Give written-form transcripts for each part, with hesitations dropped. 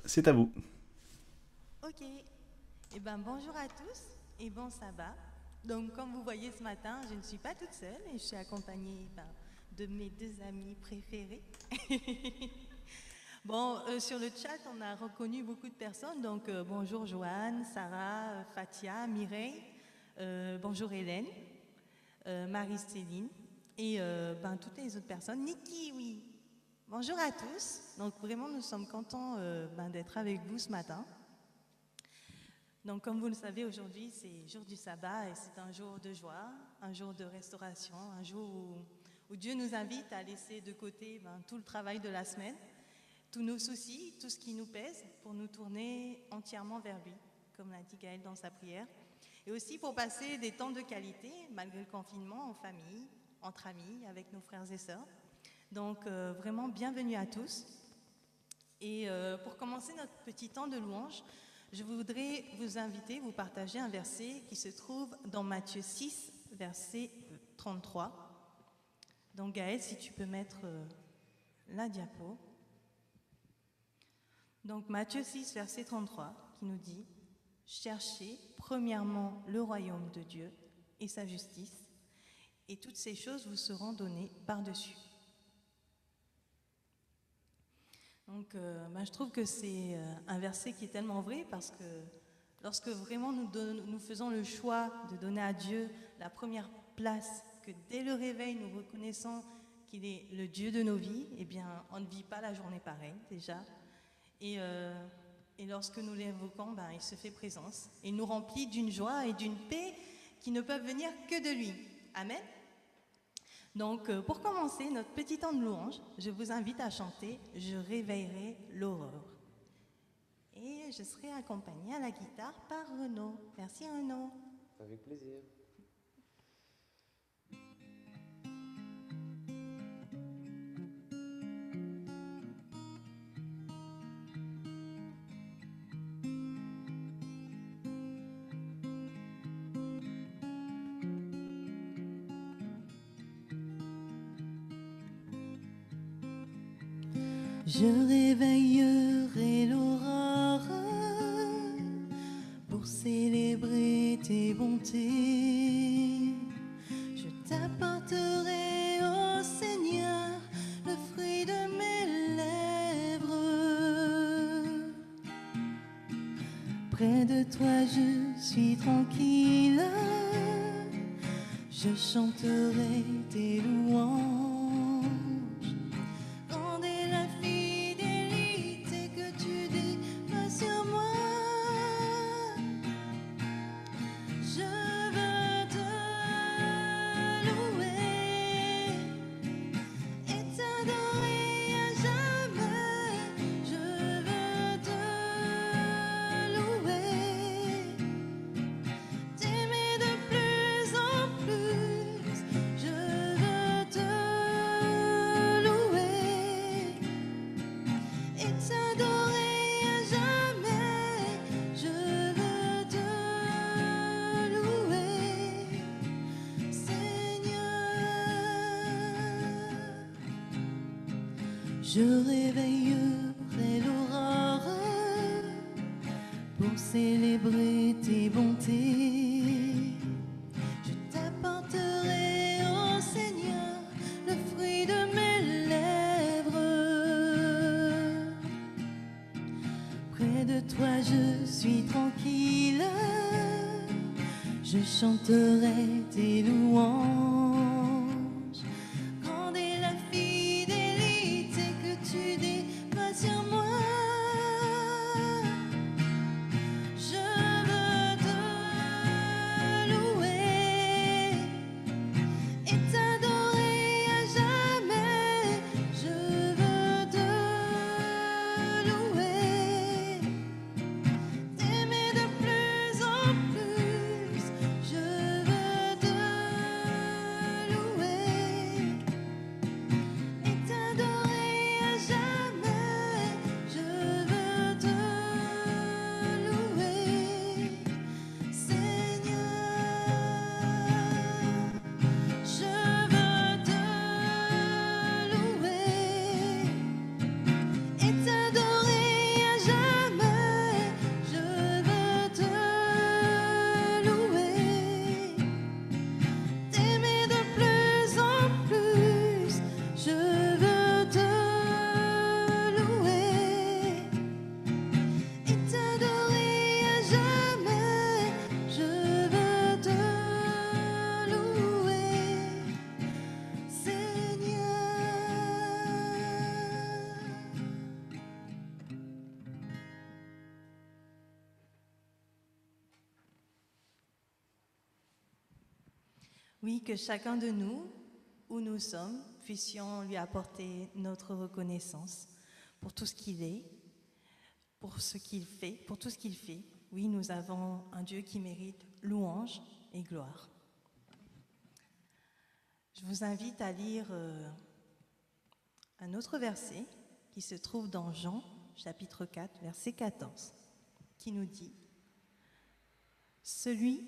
c'est à vous. Ok. Eh ben, bonjour à tous et bon sabbat. Donc, comme vous voyez ce matin, je ne suis pas toute seule et je suis accompagnée de mes deux amis préférés. Bon, sur le chat, on a reconnu beaucoup de personnes. Donc, bonjour Joanne, Sarah, Fatia, Mireille. Bonjour Hélène, Marie-Céline et toutes les autres personnes. Niki, oui. Bonjour à tous. Donc, vraiment, nous sommes contents d'être avec vous ce matin. Donc, comme vous le savez, aujourd'hui, c'est jour du sabbat et c'est un jour de joie, un jour de restauration, un jour où Dieu nous invite à laisser de côté tout le travail de la semaine, tous nos soucis, tout ce qui nous pèse, pour nous tourner entièrement vers lui, comme l'a dit Gaëlle dans sa prière, et aussi pour passer des temps de qualité, malgré le confinement, en famille, entre amis, avec nos frères et sœurs. Donc, vraiment, bienvenue à tous. Et pour commencer notre petit temps de louange, je voudrais vous inviter, vous partager un verset qui se trouve dans Matthieu 6, verset 33. Donc Gaëlle, si tu peux mettre la diapo. Donc Matthieu 6, verset 33, qui nous dit « Cherchez premièrement le royaume de Dieu et sa justice, et toutes ces choses vous seront données par-dessus. » Donc, je trouve que c'est un verset qui est tellement vrai parce que lorsque vraiment nous faisons le choix de donner à Dieu la première place, que dès le réveil nous reconnaissons qu'il est le Dieu de nos vies, eh bien, on ne vit pas la journée pareille déjà. Et lorsque nous l'évoquons, il se fait présence. Et il nous remplit d'une joie et d'une paix qui ne peuvent venir que de lui. Amen. Donc, pour commencer notre petit temps de louange, je vous invite à chanter « Je réveillerai l'aurore ». Et je serai accompagnée à la guitare par Renaud. Merci Renaud. Avec plaisir. Je réveillerai l'aurore pour célébrer tes bontés. Je t'apporterai, ô Seigneur, le fruit de mes lèvres. Près de toi je suis tranquille, je chanterai tes louanges. Je réveillerai l'aurore pour célébrer tes bontés. Je t'apporterai, ô Seigneur, le fruit de mes lèvres. Près de toi je suis tranquille, je chanterai tes louanges. Oui, que chacun de nous, où nous sommes, puissions lui apporter notre reconnaissance pour tout ce qu'il est, pour ce qu'il fait, pour tout ce qu'il fait. Oui, nous avons un Dieu qui mérite louange et gloire. Je vous invite à lire un autre verset qui se trouve dans Jean, chapitre 4, verset 14, qui nous dit « Celui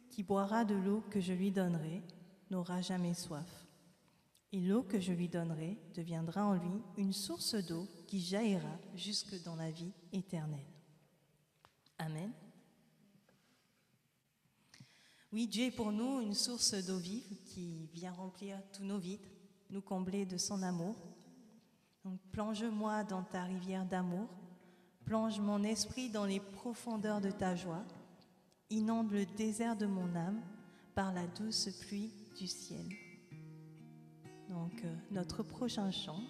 qui boira de l'eau que je lui donnerai n'aura jamais soif. Et l'eau que je lui donnerai deviendra en lui une source d'eau qui jaillira jusque dans la vie éternelle. » Amen. Oui, Dieu est pour nous une source d'eau vive qui vient remplir tous nos vides, nous combler de son amour. Donc, plonge-moi dans ta rivière d'amour, plonge mon esprit dans les profondeurs de ta joie, inonde le désert de mon âme par la douce pluie du ciel. Donc, notre prochain chant,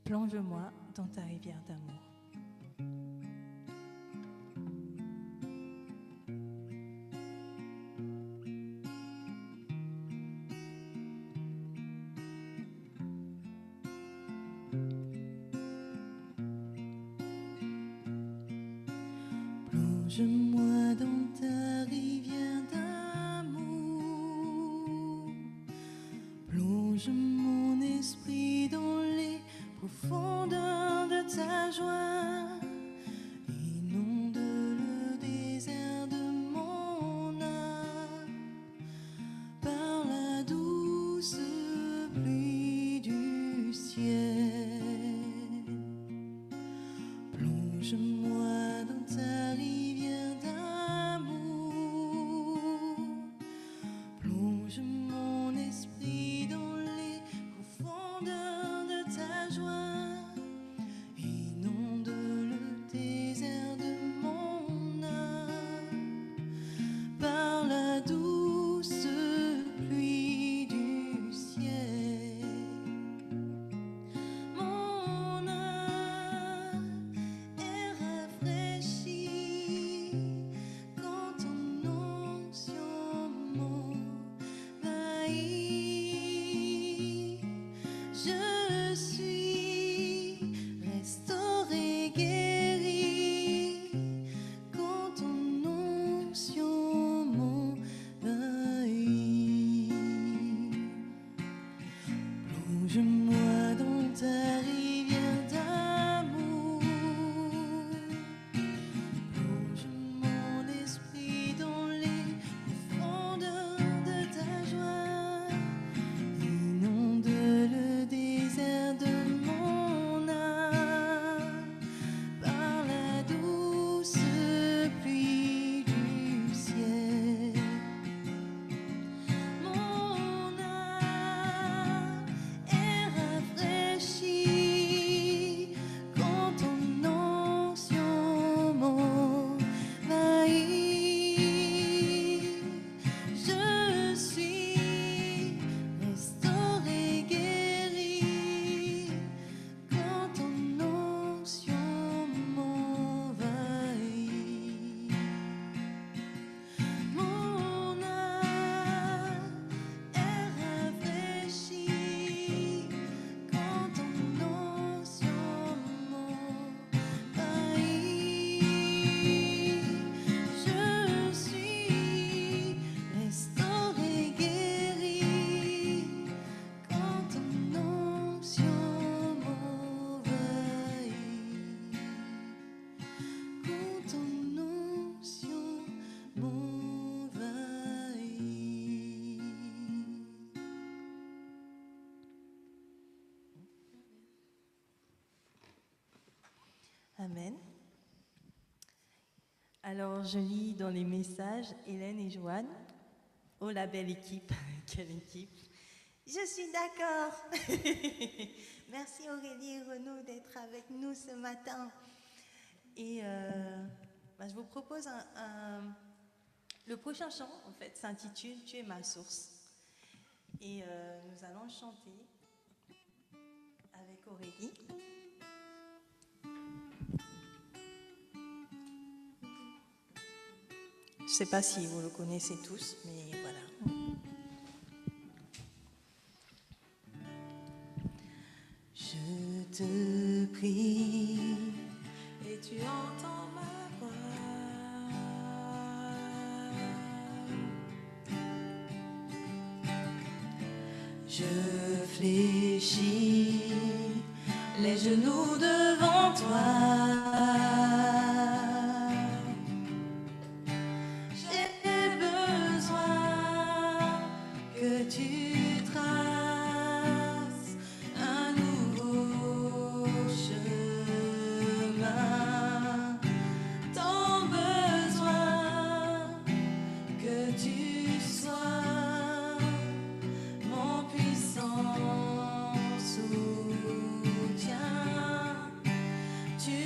plonge-moi dans ta rivière d'amour. Plonge-moi dans ta rivière d'amour, plonge mon esprit dans les profondeurs de ta joie, inonde le désert de mon âme par la douce pluie du ciel. Plonge-moi dans ta rivière d'amour, plonge mon esprit dans les profondeurs de ta joie, inonde le désert de mon âme par la douce pluie du ciel. Mon âme est rafraîchie quand ton onction m'envahit. Je suis restaurée, guérie quand ton onction m'envahit. Plonge-moi dans ta rivière d'amour, plonge mon esprit dans les profondeurs de ta joie, inonde le désert de mon âme par la douce pluie du ciel. Mon âme est rafraîchie quand ton onction m'envahit. Je suis restaurée, guérie quand ton onction m'envahit. Mon âme est rafraîchie quand ton onction m'envahit. Je suis restaurée, guérie quand ton onction m'envahit. Quand ton onction m'envahit. Amen. Alors, je lis dans les messages Hélène et Joanne. Oh, la belle équipe. Quelle équipe. Je suis d'accord. Merci Aurélie et Renaud d'être avec nous ce matin. Et je vous propose le prochain chant, en fait, s'intitule « Tu es ma source ». Et nous allons chanter avec Aurélie. Je ne sais pas si vous le connaissez tous, mais voilà. prie. et tu entends ma voix. Je fléchis les genoux devant toi. J'ai besoin que tu traces un nouveau chemin. Tant besoin que tu sois mon puissant soutien. Tu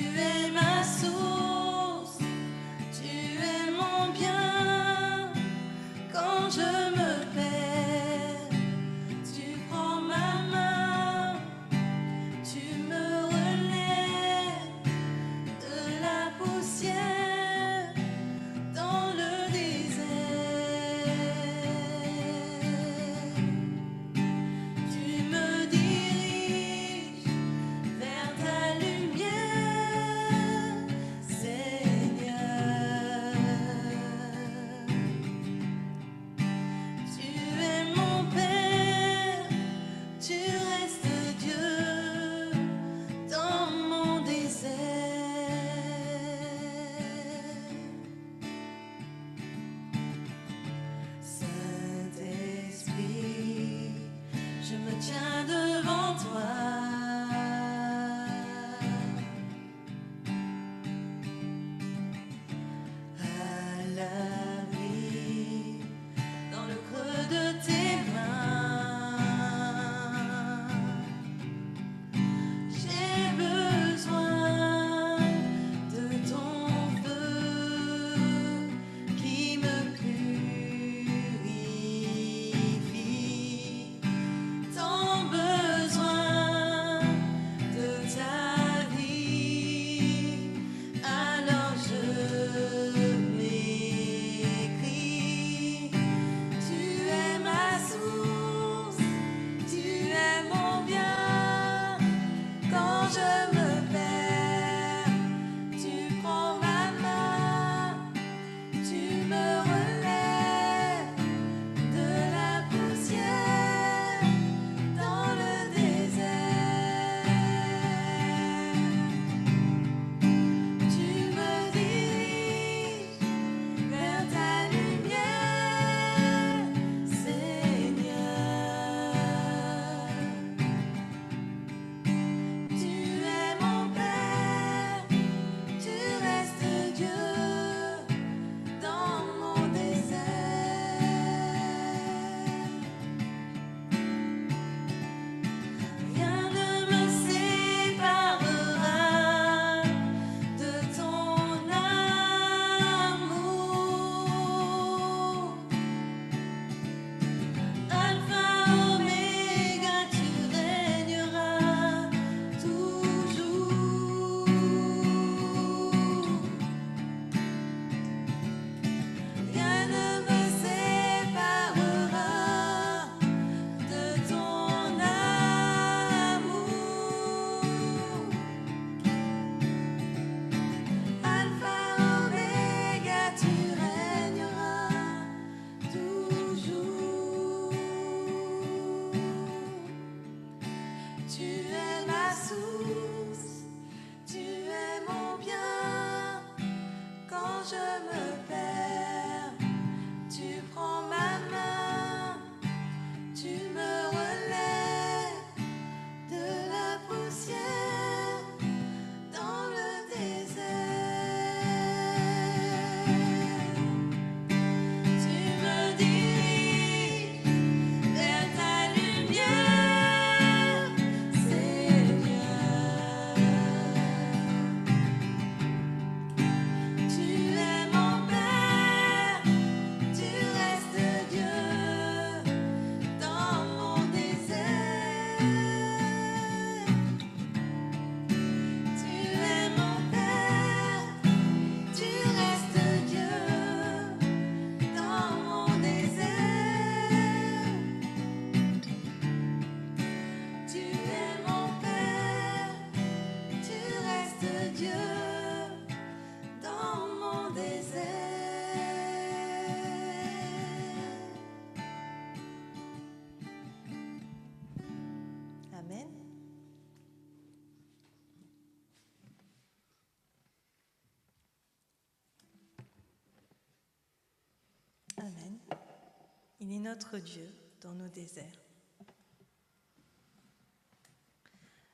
Il est notre Dieu dans nos déserts.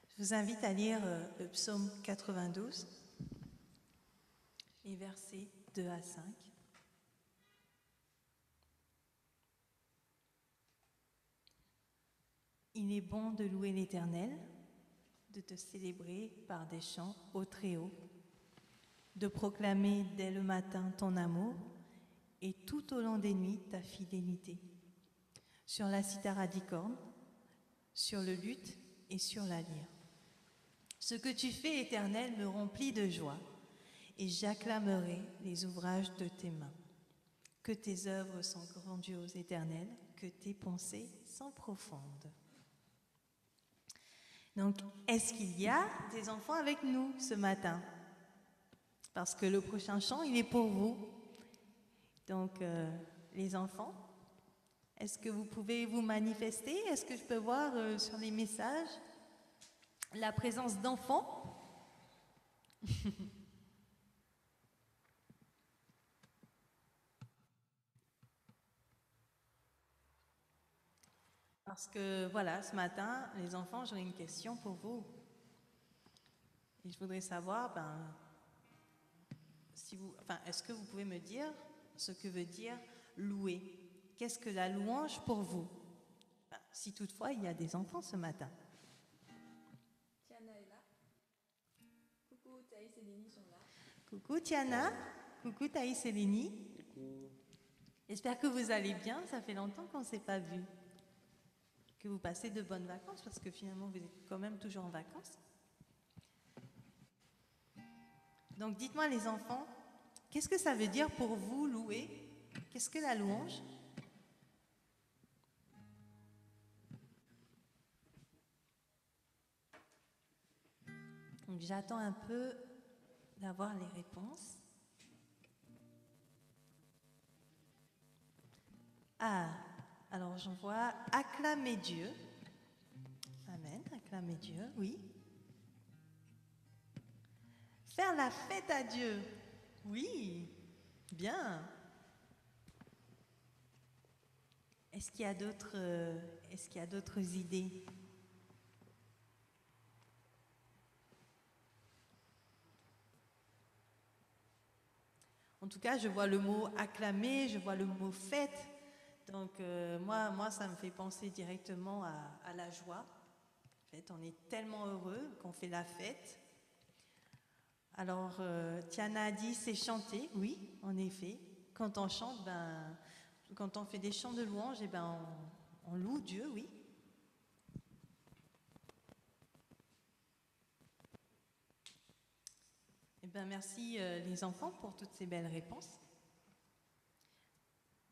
Je vous invite à lire le psaume 92, les versets 2 à 5. Il est bon de louer l'Éternel, de te célébrer par des chants au Très-Haut, de proclamer dès le matin ton amour et tout au long des nuits ta fidélité, sur la cithare à 10 cordes, sur le luth et sur la lyre. Ce que tu fais, Éternel, me remplit de joie, et j'acclamerai les ouvrages de tes mains. Que tes œuvres sont grandioses, Éternel, que tes pensées sont profondes. Donc, est-ce qu'il y a des enfants avec nous ce matin? Parce que le prochain chant, il est pour vous. Donc, les enfants, est-ce que vous pouvez vous manifester? Est-ce que je peux voir sur les messages la présence d'enfants? Parce que voilà, ce matin, les enfants, j'aurais une question pour vous. Et je voudrais savoir, est-ce que vous pouvez me dire ce que veut dire louer? Qu'est-ce que la louange pour vous? Si toutefois il y a des enfants ce matin. Tiana est là. Coucou, Thaïs et Lénie sont là. Coucou Tiana, coucou Thaïs et Lénie. J'espère que vous allez bien, ça fait longtemps qu'on ne s'est pas vu. Que vous passez de bonnes vacances, parce que finalement vous êtes quand même toujours en vacances. Donc dites-moi les enfants, qu'est-ce que ça veut dire pour vous louer? Qu'est-ce que la louange? Donc j'attends un peu d'avoir les réponses. Ah, alors j'en vois acclamer Dieu. Amen, acclamer Dieu, oui. Faire la fête à Dieu. Oui, bien. Est-ce qu'il y a d'autres idées? En tout cas, je vois le mot acclamer, je vois le mot fête. Donc moi, ça me fait penser directement à la joie. En fait, on est tellement heureux qu'on fait la fête. Alors, Tiana a dit, c'est chanter. Oui, en effet. Quand on chante, quand on fait des chants de louange, on loue Dieu, oui. Merci les enfants pour toutes ces belles réponses.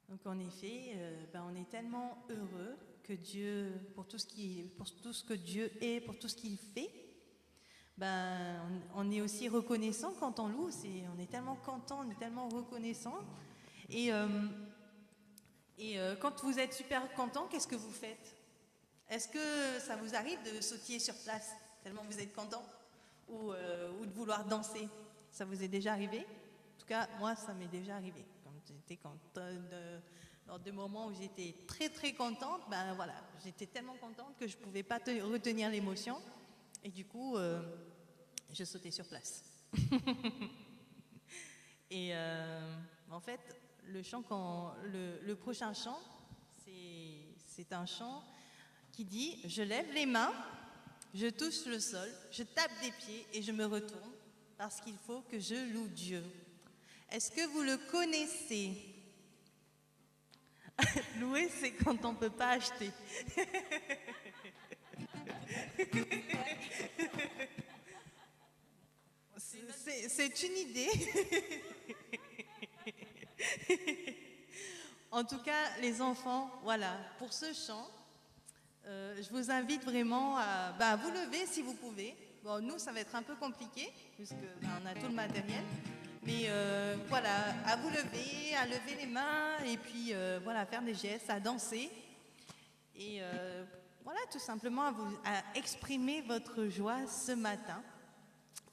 Donc en effet, on est tellement heureux que Dieu, pour tout ce que Dieu est, pour tout ce qu'il fait. On est aussi reconnaissant quand on loue. On est tellement content, on est tellement reconnaissant. Et quand vous êtes super content, qu'est-ce que vous faites? Est-ce que ça vous arrive de sautiller sur place tellement vous êtes content, ou de vouloir danser? Ça vous est déjà arrivé? En tout cas, moi, ça m'est déjà arrivé. Lors de moments où j'étais très très contente, j'étais tellement contente que je ne pouvais pas retenir l'émotion. Et du coup, je sautais sur place. Et en fait, le prochain chant, c'est un chant qui dit « Je lève les mains, je touche le sol, je tape des pieds et je me retourne parce qu'il faut que je loue Dieu. » Est-ce que vous le connaissez? Louer, c'est quand on ne peut pas acheter. C'est une idée. En tout cas, les enfants, voilà, pour ce chant, je vous invite vraiment à vous lever si vous pouvez. Bon, nous, ça va être un peu compliqué, puisqu'on a tout le matériel. Mais voilà, à vous lever, à lever les mains, et puis voilà, faire des gestes, à danser. Et voilà, tout simplement à exprimer votre joie ce matin.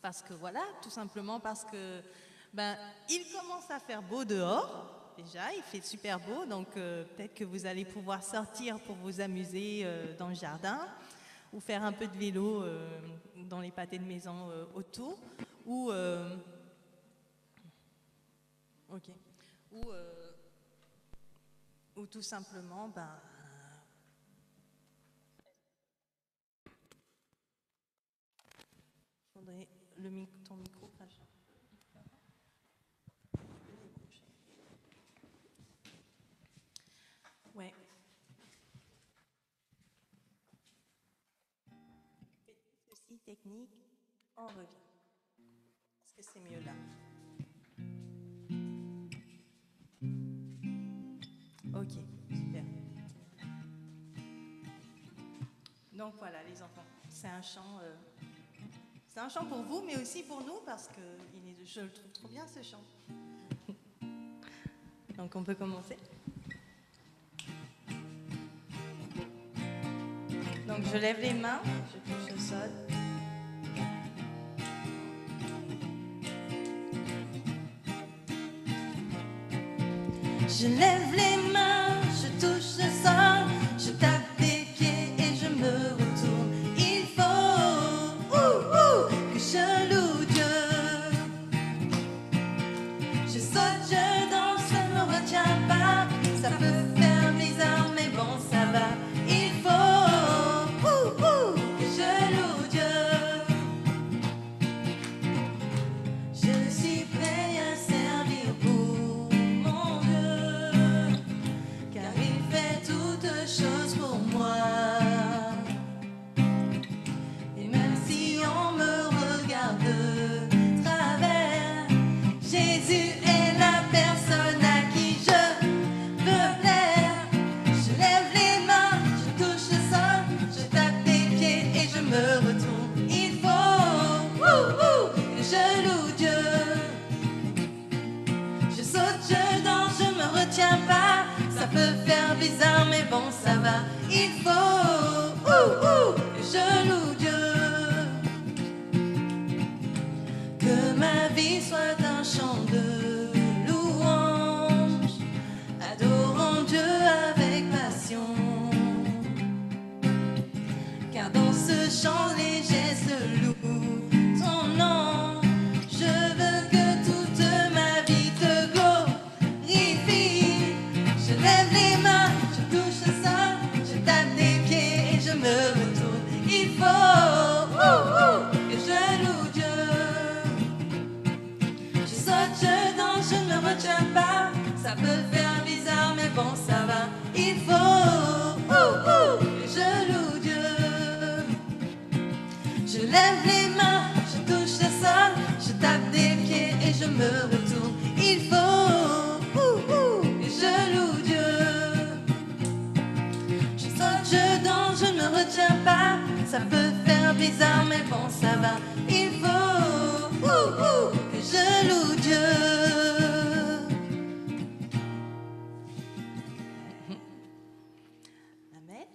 Parce que voilà, tout simplement parce que il commence à faire beau dehors. déjà, il fait super beau, donc peut-être que vous allez pouvoir sortir pour vous amuser dans le jardin ou faire un peu de vélo dans les pâtés de maison autour ou, ok, ou, ou tout simplement, faudrait ton micro. Ouais. Petit souci technique, on revient. Est-ce que c'est mieux là? Ok, super. Donc voilà les enfants, c'est un chant pour vous, mais aussi pour nous parce que je le trouve trop bien ce chant. Donc on peut commencer. Donc je lève les mains, je touche au sol. Je lève les mains, je touche le sol, je tape des pieds et je me retourne. Il faut que je loue Dieu. Je saute, je danse, je ne me retiens pas. Ça peut faire bizarre, mais bon, ça va. Il faut que je loue Dieu. Je suis prêt à servir pour mon Dieu, car il fait toutes choses pour moi. Et même si on me regarde de travers, Jésus est la personne à qui je veux plaire. Je lève les mains, je touche le sol, je tape des pieds et je me retourne. Il faut que je loue Dieu. Je saute, je danse, je me retiens pas. Ça peut faire bizarre, mais bon, ça va. Il faut que je loue Dieu. Que ma vie soit un chant de louange, adorant Dieu avec passion. Car dans ce chant, les gestes louent ton nom. Je veux que toute ma vie te glorifie. Je lève les mains, je touche le sol, je tape des pieds et je me retourne. Il faut que je loue Dieu. Je saute, je danse, je ne me retiens pas. Ça peut faire bizarre, mais bon, ça va. Il faut que je loue Dieu. Je lève les mains, je touche le sol, je tape des pieds et je me retourne. Il faut que je loue Dieu. Je saute, je danse, je ne me retiens pas. Ça peut faire bizarre, mais bon, ça va. Il faut que je loue Dieu. Amen.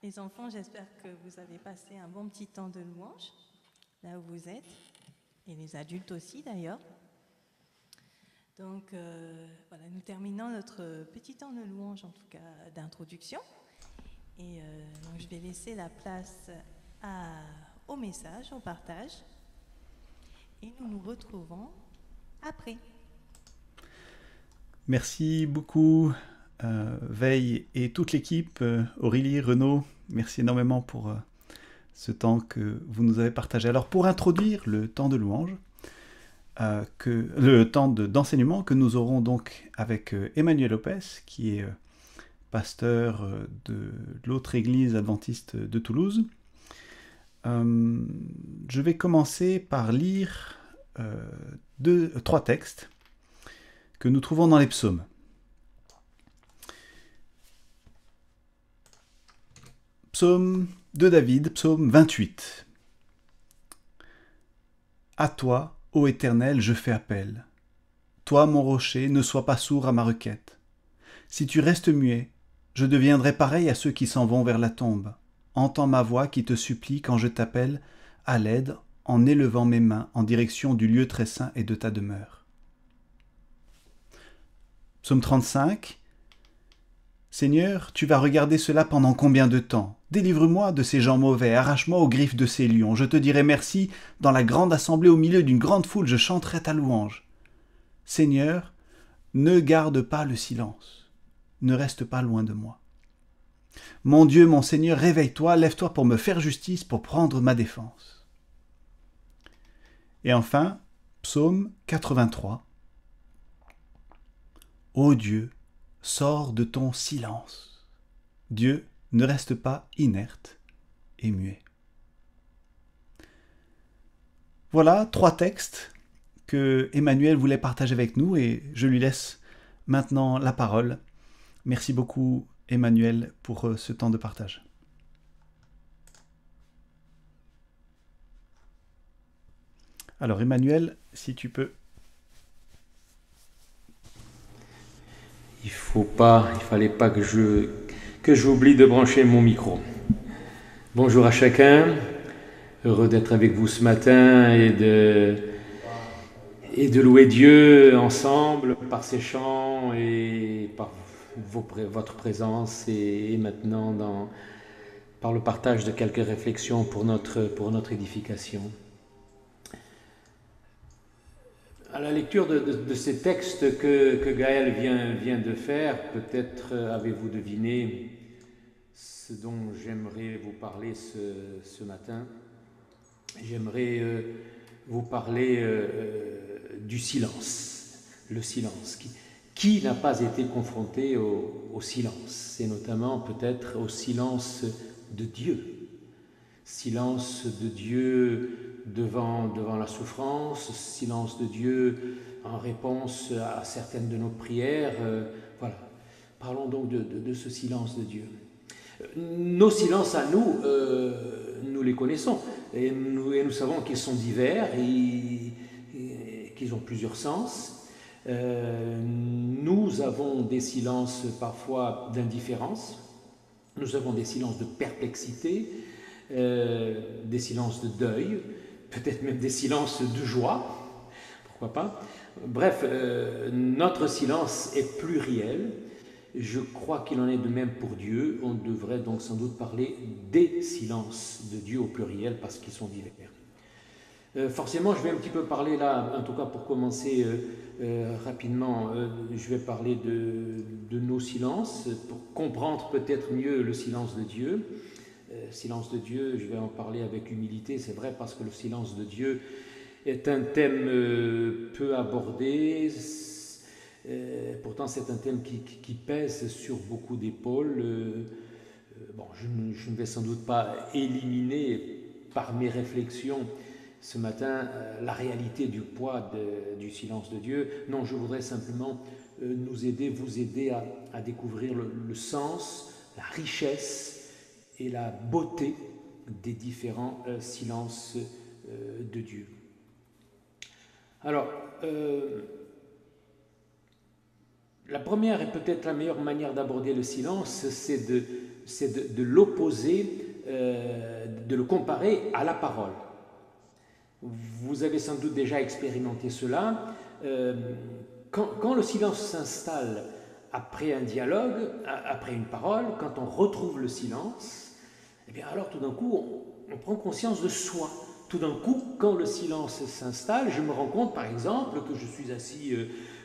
Les enfants, j'espère que vous avez passé un bon petit temps de louange, là où vous êtes, et les adultes aussi d'ailleurs. Donc voilà, nous terminons notre petit temps de louange, en tout cas d'introduction. Et donc je vais laisser la place au message, au partage. Et nous nous retrouvons après. Merci beaucoup Veille et toute l'équipe, Aurélie, Renaud, merci énormément pour ce temps que vous nous avez partagé. Alors pour introduire le temps de louange, le temps d'enseignement que nous aurons donc avec Emmanuel Lopez, qui est pasteur de l'autre église adventiste de Toulouse. Je vais commencer par lire 3 textes que nous trouvons dans les psaumes. Psaume de David, psaume 28. À toi, ô Éternel, je fais appel. Toi, mon rocher, ne sois pas sourd à ma requête. Si tu restes muet, je deviendrai pareil à ceux qui s'en vont vers la tombe. Entends ma voix qui te supplie quand je t'appelle à l'aide en élevant mes mains en direction du lieu très saint et de ta demeure. Psaume 35. Seigneur, tu vas regarder cela pendant combien de temps? Délivre-moi de ces gens mauvais, arrache-moi aux griffes de ces lions. Je te dirai merci dans la grande assemblée, au milieu d'une grande foule, je chanterai ta louange. Seigneur, ne garde pas le silence, ne reste pas loin de moi. Mon Dieu, mon Seigneur, réveille-toi, lève-toi pour me faire justice, pour prendre ma défense. Et enfin, psaume 83. Ô Dieu, sors de ton silence. Dieu ne reste pas inerte et muet. Voilà 3 textes que Emmanuel voulait partager avec nous et je lui laisse maintenant la parole. Merci beaucoup Emmanuel pour ce temps de partage. Alors Emmanuel, si tu peux. Il fallait pas que j'oublie de brancher mon micro. Bonjour à chacun, heureux d'être avec vous ce matin et de louer Dieu ensemble par ses chants et par votre présence et maintenant par le partage de quelques réflexions pour notre édification. À la lecture de ces textes que Gaël vient de faire, peut-être avez-vous deviné ce dont j'aimerais vous parler ce matin. J'aimerais vous parler du silence, le silence. Qui n'a pas été confronté au silence? Et notamment peut-être au silence de Dieu. Silence de Dieu devant la souffrance, silence de Dieu en réponse à certaines de nos prières. Voilà. Parlons donc de ce silence de Dieu. Nos silences à nous, nous les connaissons et nous savons qu'ils sont divers et qu'ils ont plusieurs sens. Nous avons des silences parfois d'indifférence, nous avons des silences de perplexité, des silences de deuil, peut-être même des silences de joie, pourquoi pas. Bref, notre silence est pluriel. Je crois qu'il en est de même pour Dieu. On devrait donc sans doute parler des silences de Dieu au pluriel parce qu'ils sont divers. Forcément, je vais un petit peu parler là, en tout cas pour commencer rapidement, je vais parler de nos silences pour comprendre peut-être mieux le silence de Dieu. Silence de Dieu, je vais en parler avec humilité, c'est vrai, parce que le silence de Dieu est un thème peu abordé. Pourtant, c'est un thème qui pèse sur beaucoup d'épaules. Bon, je ne vais sans doute pas éliminer par mes réflexions ce matin la réalité du poids du silence de Dieu. Non, je voudrais simplement vous aider à découvrir le sens, la richesse et la beauté des différents silences de Dieu. Alors, la première et peut-être la meilleure manière d'aborder le silence, c'est de l'opposer, de le comparer à la parole. Vous avez sans doute déjà expérimenté cela. Quand le silence s'installe après un dialogue, après une parole, quand on retrouve le silence, eh bien alors tout d'un coup, on prend conscience de soi. Tout d'un coup, quand le silence s'installe, je me rends compte par exemple que je suis assis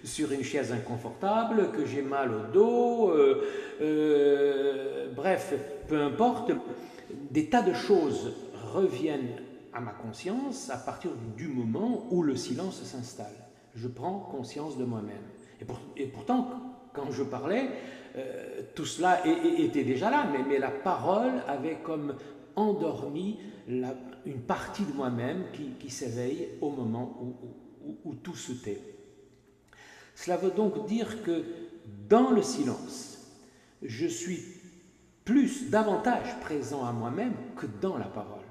sur une chaise inconfortable, que j'ai mal au dos, bref, peu importe, des tas de choses reviennent à ma conscience à partir du moment où le silence s'installe. Je prends conscience de moi-même. Et pourtant, quand je parlais, tout cela était déjà là, mais la parole avait comme endormi une partie de moi-même qui s'éveille au moment où tout se tait. Cela veut donc dire que dans le silence, je suis davantage présent à moi-même que dans la parole.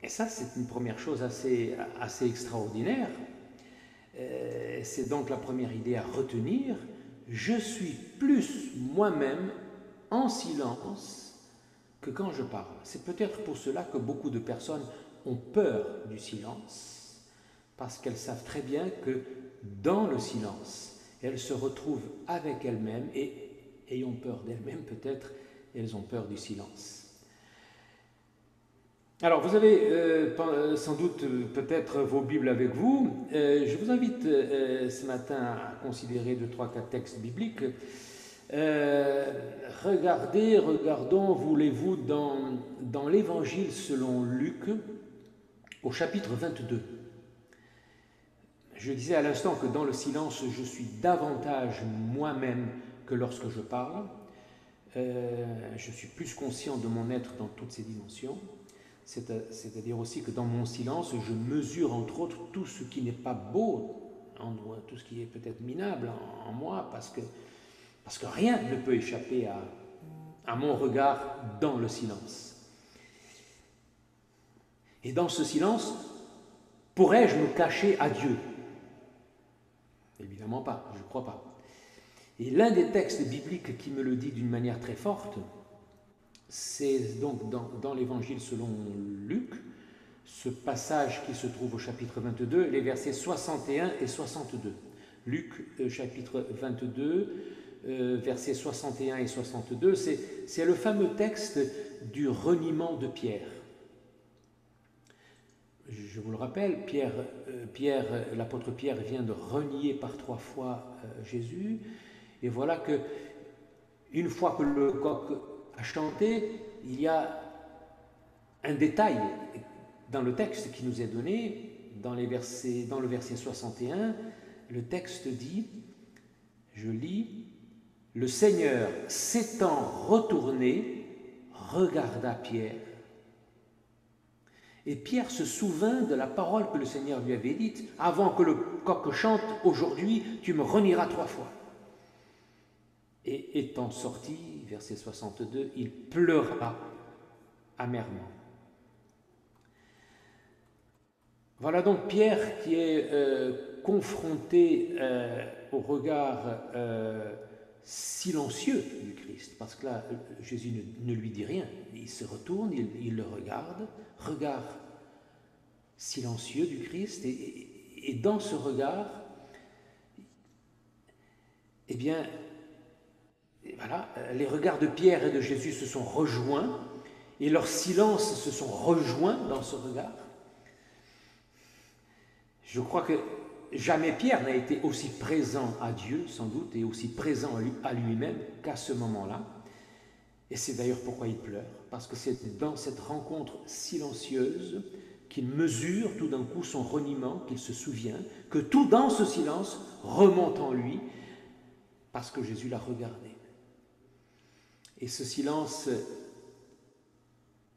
Et ça, c'est une première chose assez extraordinaire. C'est donc la première idée à retenir. Je suis plus moi-même en silence que quand je parle. C'est peut-être pour cela que beaucoup de personnes ont peur du silence, parce qu'elles savent très bien que dans le silence, elles se retrouvent avec elles-mêmes et, ayant peur d'elles-mêmes peut-être, elles ont peur du silence. Alors, vous avez sans doute peut-être vos Bibles avec vous. Je vous invite ce matin à considérer 2, 3, 4 textes bibliques. Regardons, voulez-vous, dans l'Évangile selon Luc, au chapitre 22. Je disais à l'instant que dans le silence, je suis davantage moi-même que lorsque je parle. Je suis plus conscient de mon être dans toutes ses dimensions. C'est-à-dire aussi que dans mon silence, je mesure entre autres tout ce qui n'est pas beau en moi, tout ce qui est peut-être minable en moi, parce que rien ne peut échapper à mon regard dans le silence. Et dans ce silence, pourrais-je me cacher à Dieu? Évidemment pas, je ne crois pas. Et l'un des textes bibliques qui me le dit d'une manière très forte, c'est donc dans l'Évangile selon Luc, ce passage qui se trouve au chapitre 22, les versets 61 et 62. Luc, chapitre 22, versets 61 et 62, c'est le fameux texte du reniement de Pierre. Je vous le rappelle, l'apôtre Pierre vient de renier par 3 fois Jésus, et voilà que une fois que le coq a chanté, il y a un détail dans le texte qui nous est donné, dans le verset 61, le texte dit, je lis, « Le Seigneur s'étant retourné, regarda Pierre. Et Pierre se souvint de la parole que le Seigneur lui avait dite, « Avant que le coq chante, aujourd'hui, tu me renieras 3 fois. » Et étant sorti, verset 62, il pleura amèrement. Voilà donc Pierre qui est confronté au regard silencieux du Christ, parce que là, Jésus ne lui dit rien. Il se retourne, il le regarde, regard silencieux du Christ, et dans ce regard, eh bien, voilà, les regards de Pierre et de Jésus se sont rejoints, et leurs silences se sont rejoints dans ce regard. Je crois que jamais Pierre n'a été aussi présent à Dieu, sans doute, et aussi présent à lui-même qu'à ce moment-là. Et c'est d'ailleurs pourquoi il pleure, parce que c'est dans cette rencontre silencieuse qu'il mesure tout d'un coup son reniement, qu'il se souvient, que tout dans ce silence remonte en lui, parce que Jésus l'a regardé. Et ce silence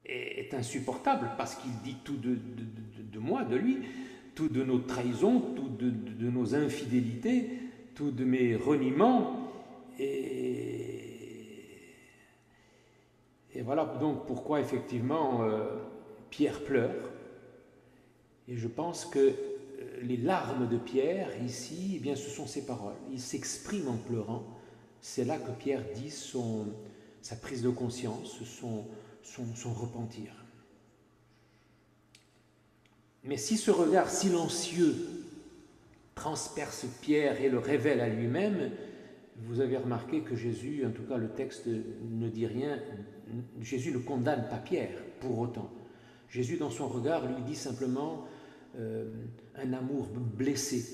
est insupportable, parce qu'il dit tout de moi, de lui, tout de nos trahisons, tout de nos infidélités, tout de mes reniements. Et voilà donc pourquoi effectivement Pierre pleure. Et je pense que les larmes de Pierre ici, eh bien, ce sont ses paroles. Il s'exprime en pleurant. C'est là que Pierre dit sa prise de conscience, son repentir. Mais si ce regard silencieux transperce Pierre et le révèle à lui-même, vous avez remarqué que Jésus, en tout cas le texte ne dit rien, Jésus ne condamne pas Pierre pour autant. Jésus dans son regard lui dit simplement un amour blessé,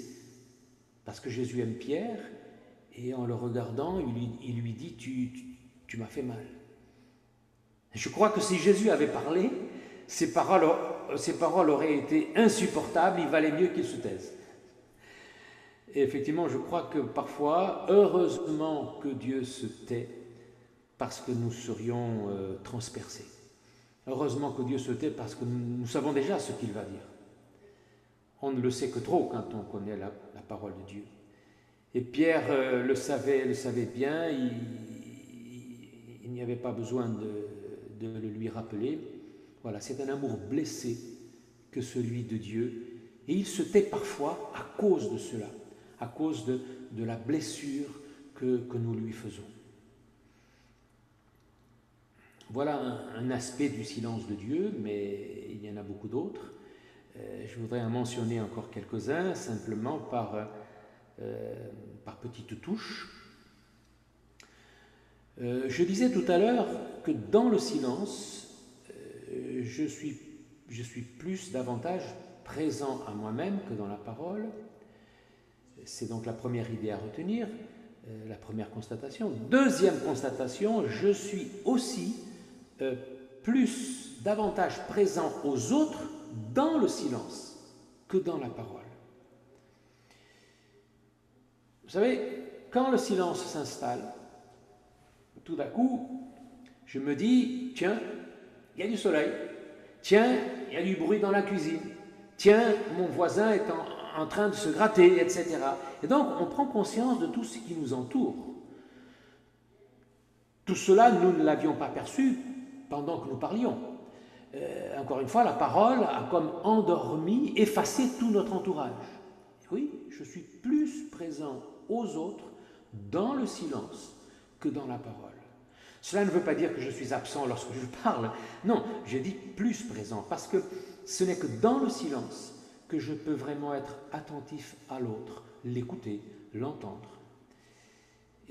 parce que Jésus aime Pierre et en le regardant il lui dit tu m'as fait mal. Je crois que si Jésus avait parlé, ces paroles auraient été insupportables, il valait mieux qu'il se taise. Et effectivement, je crois que parfois, heureusement que Dieu se tait, parce que nous serions transpercés. Heureusement que Dieu se tait, parce que nous savons déjà ce qu'il va dire. On ne le sait que trop quand on connaît la parole de Dieu. Et Pierre le savait bien, il n'y avait pas besoin de le lui rappeler. Voilà, c'est un amour blessé que celui de Dieu. Et il se tait parfois à cause de cela, à cause de la blessure que nous lui faisons. Voilà un aspect du silence de Dieu, mais il y en a beaucoup d'autres. Je voudrais en mentionner encore quelques-uns, simplement par petites touches. Je disais tout à l'heure que dans le silence, je suis davantage présent à moi-même que dans la parole. C'est donc la première idée à retenir, la première constatation. Deuxième constatation, je suis aussi davantage présent aux autres dans le silence que dans la parole. Vous savez, quand le silence s'installe, tout d'un coup, je me dis, tiens, il y a du soleil, tiens, il y a du bruit dans la cuisine, tiens, mon voisin est en train de se gratter, etc. Et donc, on prend conscience de tout ce qui nous entoure. Tout cela, nous ne l'avions pas perçu pendant que nous parlions. Encore une fois, la parole a comme endormi, effacé tout notre entourage. Oui, je suis plus présent aux autres dans le silence que dans la parole. Cela ne veut pas dire que je suis absent lorsque je parle. Non, je dis plus présent, parce que ce n'est que dans le silence que je peux vraiment être attentif à l'autre, l'écouter, l'entendre.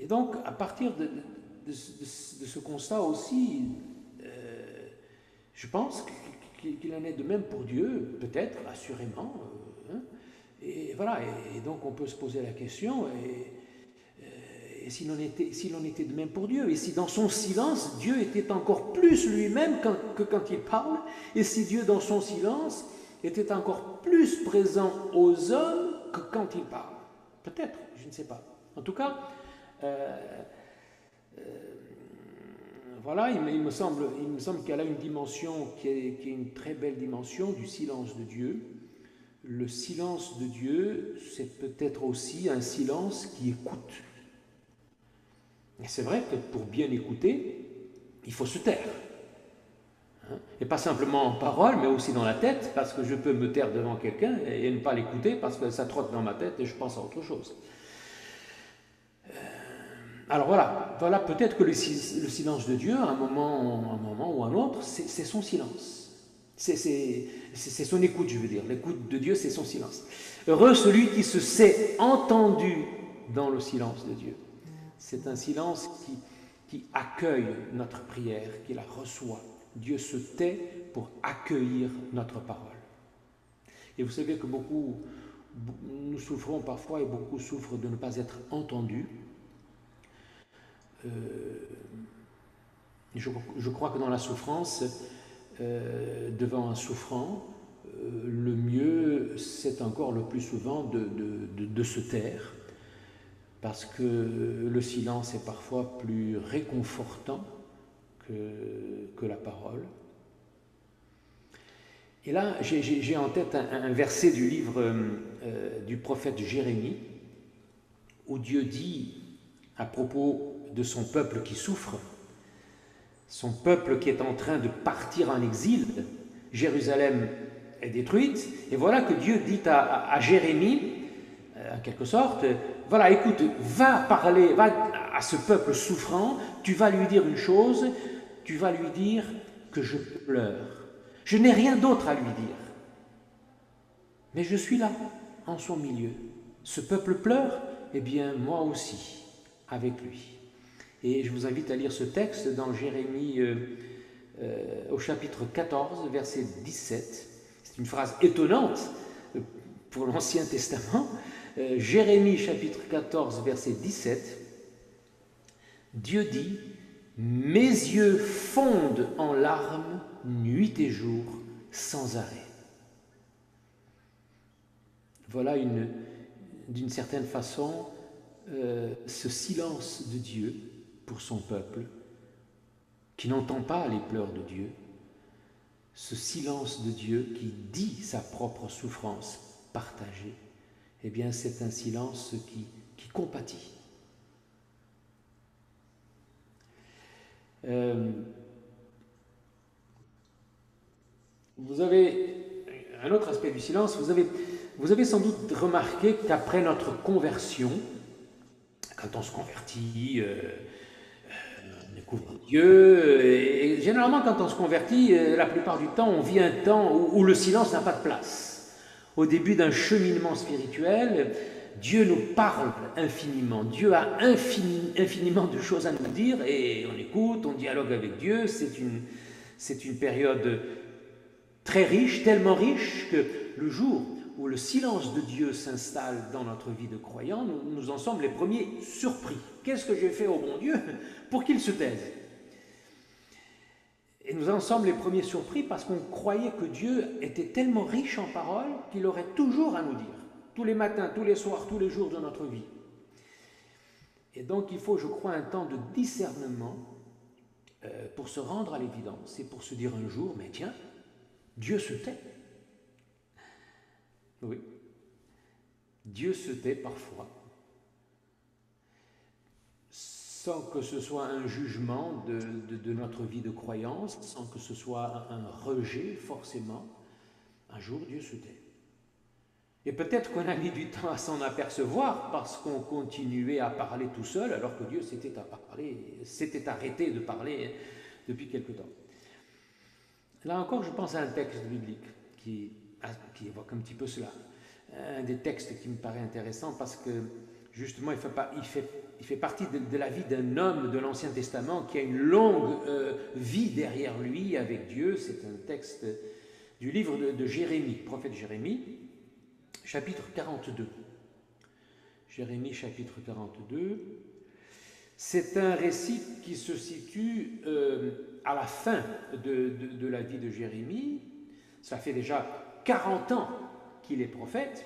Et donc, à partir de ce constat aussi, je pense qu'il en est de même pour Dieu, peut-être, assurément. Et voilà, et donc on peut se poser la question, et s'il en était de même pour Dieu, et si dans son silence, Dieu était encore plus lui-même que quand il parle, et si Dieu dans son silence était encore plus présent aux hommes que quand il parle. Peut-être, je ne sais pas. En tout cas, voilà, il me semble qu'elle a une dimension qui est une très belle dimension du silence de Dieu. Le silence de Dieu, c'est peut-être aussi un silence qui écoute. Et c'est vrai que pour bien écouter, il faut se taire. Et pas simplement en parole, mais aussi dans la tête, parce que je peux me taire devant quelqu'un et ne pas l'écouter parce que ça trotte dans ma tête et je pense à autre chose. Alors voilà peut-être que le silence de Dieu, à un moment ou à un autre, c'est son silence. C'est son écoute, je veux dire. L'écoute de Dieu, c'est son silence. Heureux celui qui se sait entendu dans le silence de Dieu. C'est un silence qui accueille notre prière, qui la reçoit. Dieu se tait pour accueillir notre parole. Et vous savez que nous souffrons parfois, et beaucoup souffrent de ne pas être entendus. Je crois que dans la souffrance, devant un souffrant, le mieux, c'est encore le plus souvent de se taire, parce que le silence est parfois plus réconfortant que la parole. Et là, j'ai en tête un verset du livre du prophète Jérémie, où Dieu dit à propos de son peuple qui souffre, son peuple qui est en train de partir en exil, Jérusalem est détruite, et voilà que Dieu dit à Jérémie, en quelque sorte, voilà, écoute, va à ce peuple souffrant, tu vas lui dire une chose, tu vas lui dire que je pleure. Je n'ai rien d'autre à lui dire. Mais je suis là, en son milieu. Ce peuple pleure, eh bien, moi aussi, avec lui. Et je vous invite à lire ce texte dans Jérémie au chapitre 14, verset 17. C'est une phrase étonnante pour l'Ancien Testament. Jérémie chapitre 14, verset 17. Dieu dit « Mes yeux fondent en larmes nuit et jour sans arrêt. » Voilà d'une certaine façon ce silence de Dieu pour son peuple, qui n'entend pas les pleurs de Dieu, ce silence de Dieu qui dit sa propre souffrance partagée, eh bien c'est un silence qui compatit. Vous avez un autre aspect du silence, vous avez sans doute remarqué qu'après notre conversion, quand on se convertit, on découvre Dieu, et généralement quand on se convertit, la plupart du temps, on vit un temps où le silence n'a pas de place. Au début d'un cheminement spirituel, Dieu nous parle infiniment. Dieu a infiniment de choses à nous dire et on écoute, on dialogue avec Dieu. C'est une période très riche, tellement riche que le jour où le silence de Dieu s'installe dans notre vie de croyant, nous en sommes les premiers surpris. Qu'est-ce que j'ai fait au bon Dieu pour qu'il se taise? Et nous en sommes les premiers surpris parce qu'on croyait que Dieu était tellement riche en paroles qu'il aurait toujours à nous dire, tous les matins, tous les soirs, tous les jours de notre vie. Et donc il faut, je crois, un temps de discernement pour se rendre à l'évidence et pour se dire un jour, mais tiens, Dieu se tait. Oui, Dieu se tait parfois, sans que ce soit un jugement de notre vie de croyance, sans que ce soit un rejet forcément. Un jour, Dieu se tait. Et peut-être qu'on a mis du temps à s'en apercevoir parce qu'on continuait à parler tout seul alors que Dieu s'était arrêté de parler depuis quelque temps. Là encore, je pense à un texte biblique qui évoque un petit peu cela. Un des textes qui me paraît intéressant parce que justement il fait partie de la vie d'un homme de l'Ancien Testament qui a une longue vie derrière lui avec Dieu. C'est un texte du livre de Jérémie, prophète Jérémie, chapitre 42. Jérémie chapitre 42. C'est un récit qui se situe à la fin de la vie de Jérémie. Ça fait déjà 40 ans qu'il est prophète.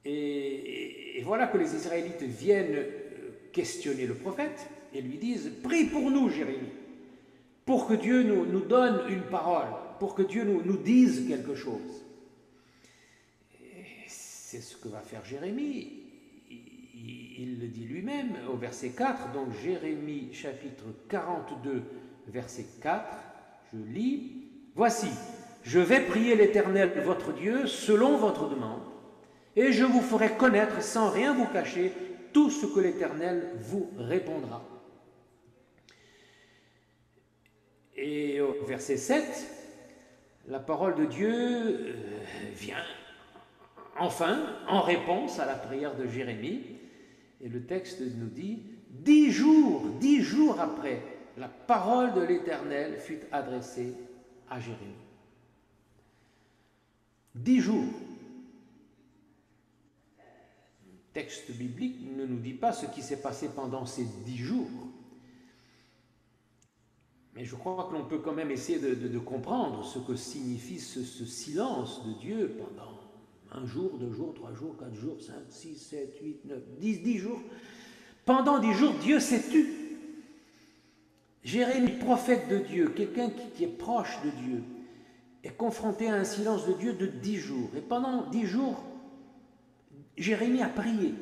Et voilà que les Israélites viennent questionner le prophète et lui disent « Prie pour nous, Jérémie, pour que Dieu nous donne une parole, pour que Dieu nous dise quelque chose. » C'est ce que va faire Jérémie. Il le dit lui-même au verset 4, donc Jérémie chapitre 42, verset 4, je lis « Voici, je vais prier l'Éternel votre Dieu selon votre demande, et je vous ferai connaître sans rien vous cacher tout ce que l'Éternel vous répondra. » Et au verset 7, la parole de Dieu vient enfin en réponse à la prière de Jérémie. Et le texte nous dit, 10 jours après, la parole de l'Éternel fut adressée à Jérémie. 10 jours. Le texte biblique ne nous dit pas ce qui s'est passé pendant ces 10 jours. Mais je crois que l'on peut quand même essayer de comprendre ce que signifie ce silence de Dieu pendant 1 jour, 2 jours, 3 jours, 4 jours, 5, 6, 7, 8, 9, 10 jours. Pendant 10 jours, Dieu s'est tu. Jérémie, prophète de Dieu, quelqu'un qui est proche de Dieu, est confronté à un silence de Dieu de 10 jours. Et pendant 10 jours, Jérémie a prié.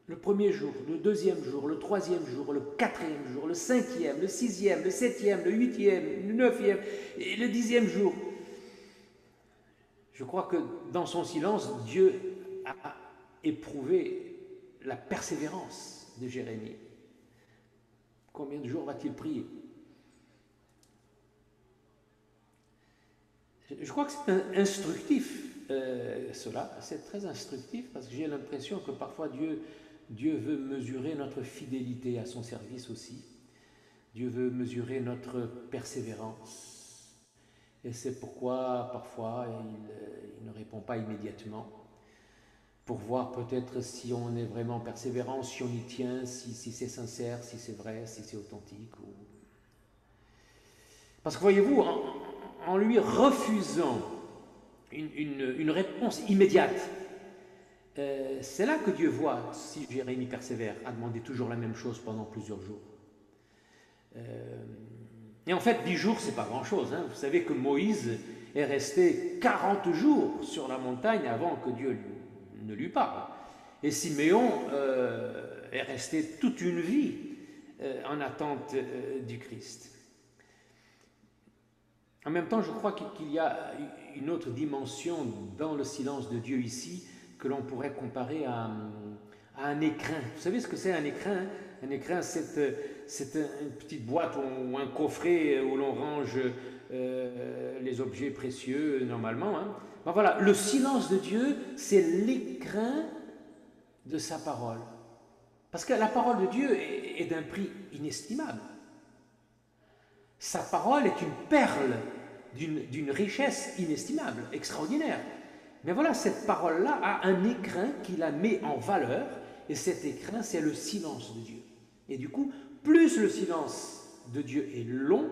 Le premier jour, le deuxième jour, le troisième jour, le quatrième jour, le cinquième, le sixième, le septième, le huitième, le neuvième et le 10e jour. Je crois que dans son silence, Dieu a éprouvé la persévérance de Jérémie. Combien de jours va-t-il prier? Je crois que c'est instructif, cela. C'est très instructif parce que j'ai l'impression que parfois Dieu veut mesurer notre fidélité à son service aussi. Dieu veut mesurer notre persévérance. Et c'est pourquoi, parfois, il ne répond pas immédiatement, pour voir peut-être si on est vraiment persévérant, si on y tient, si c'est sincère, si c'est vrai, si c'est authentique. Parce que voyez-vous, en lui refusant une réponse immédiate, c'est là que Dieu voit si Jérémie persévère à demander toujours la même chose pendant plusieurs jours. Et en fait, 10 jours, c'est pas grand-chose. Vous savez que Moïse est resté 40 jours sur la montagne avant que Dieu ne lui parle. Et Siméon est resté toute une vie en attente du Christ. En même temps, je crois qu'il y a une autre dimension dans le silence de Dieu ici que l'on pourrait comparer à un écrin. Vous savez ce que c'est un écrin? Un écrin, c'est une petite boîte ou un coffret où l'on range les objets précieux normalement. Hein. Ben voilà, le silence de Dieu, c'est l'écrin de sa parole. Parce que la parole de Dieu est d'un prix inestimable. Sa parole est une perle d'une richesse inestimable, extraordinaire. Mais voilà, cette parole-là a un écrin qui la met en valeur, et cet écrin, c'est le silence de Dieu. Et du coup, plus le silence de Dieu est long,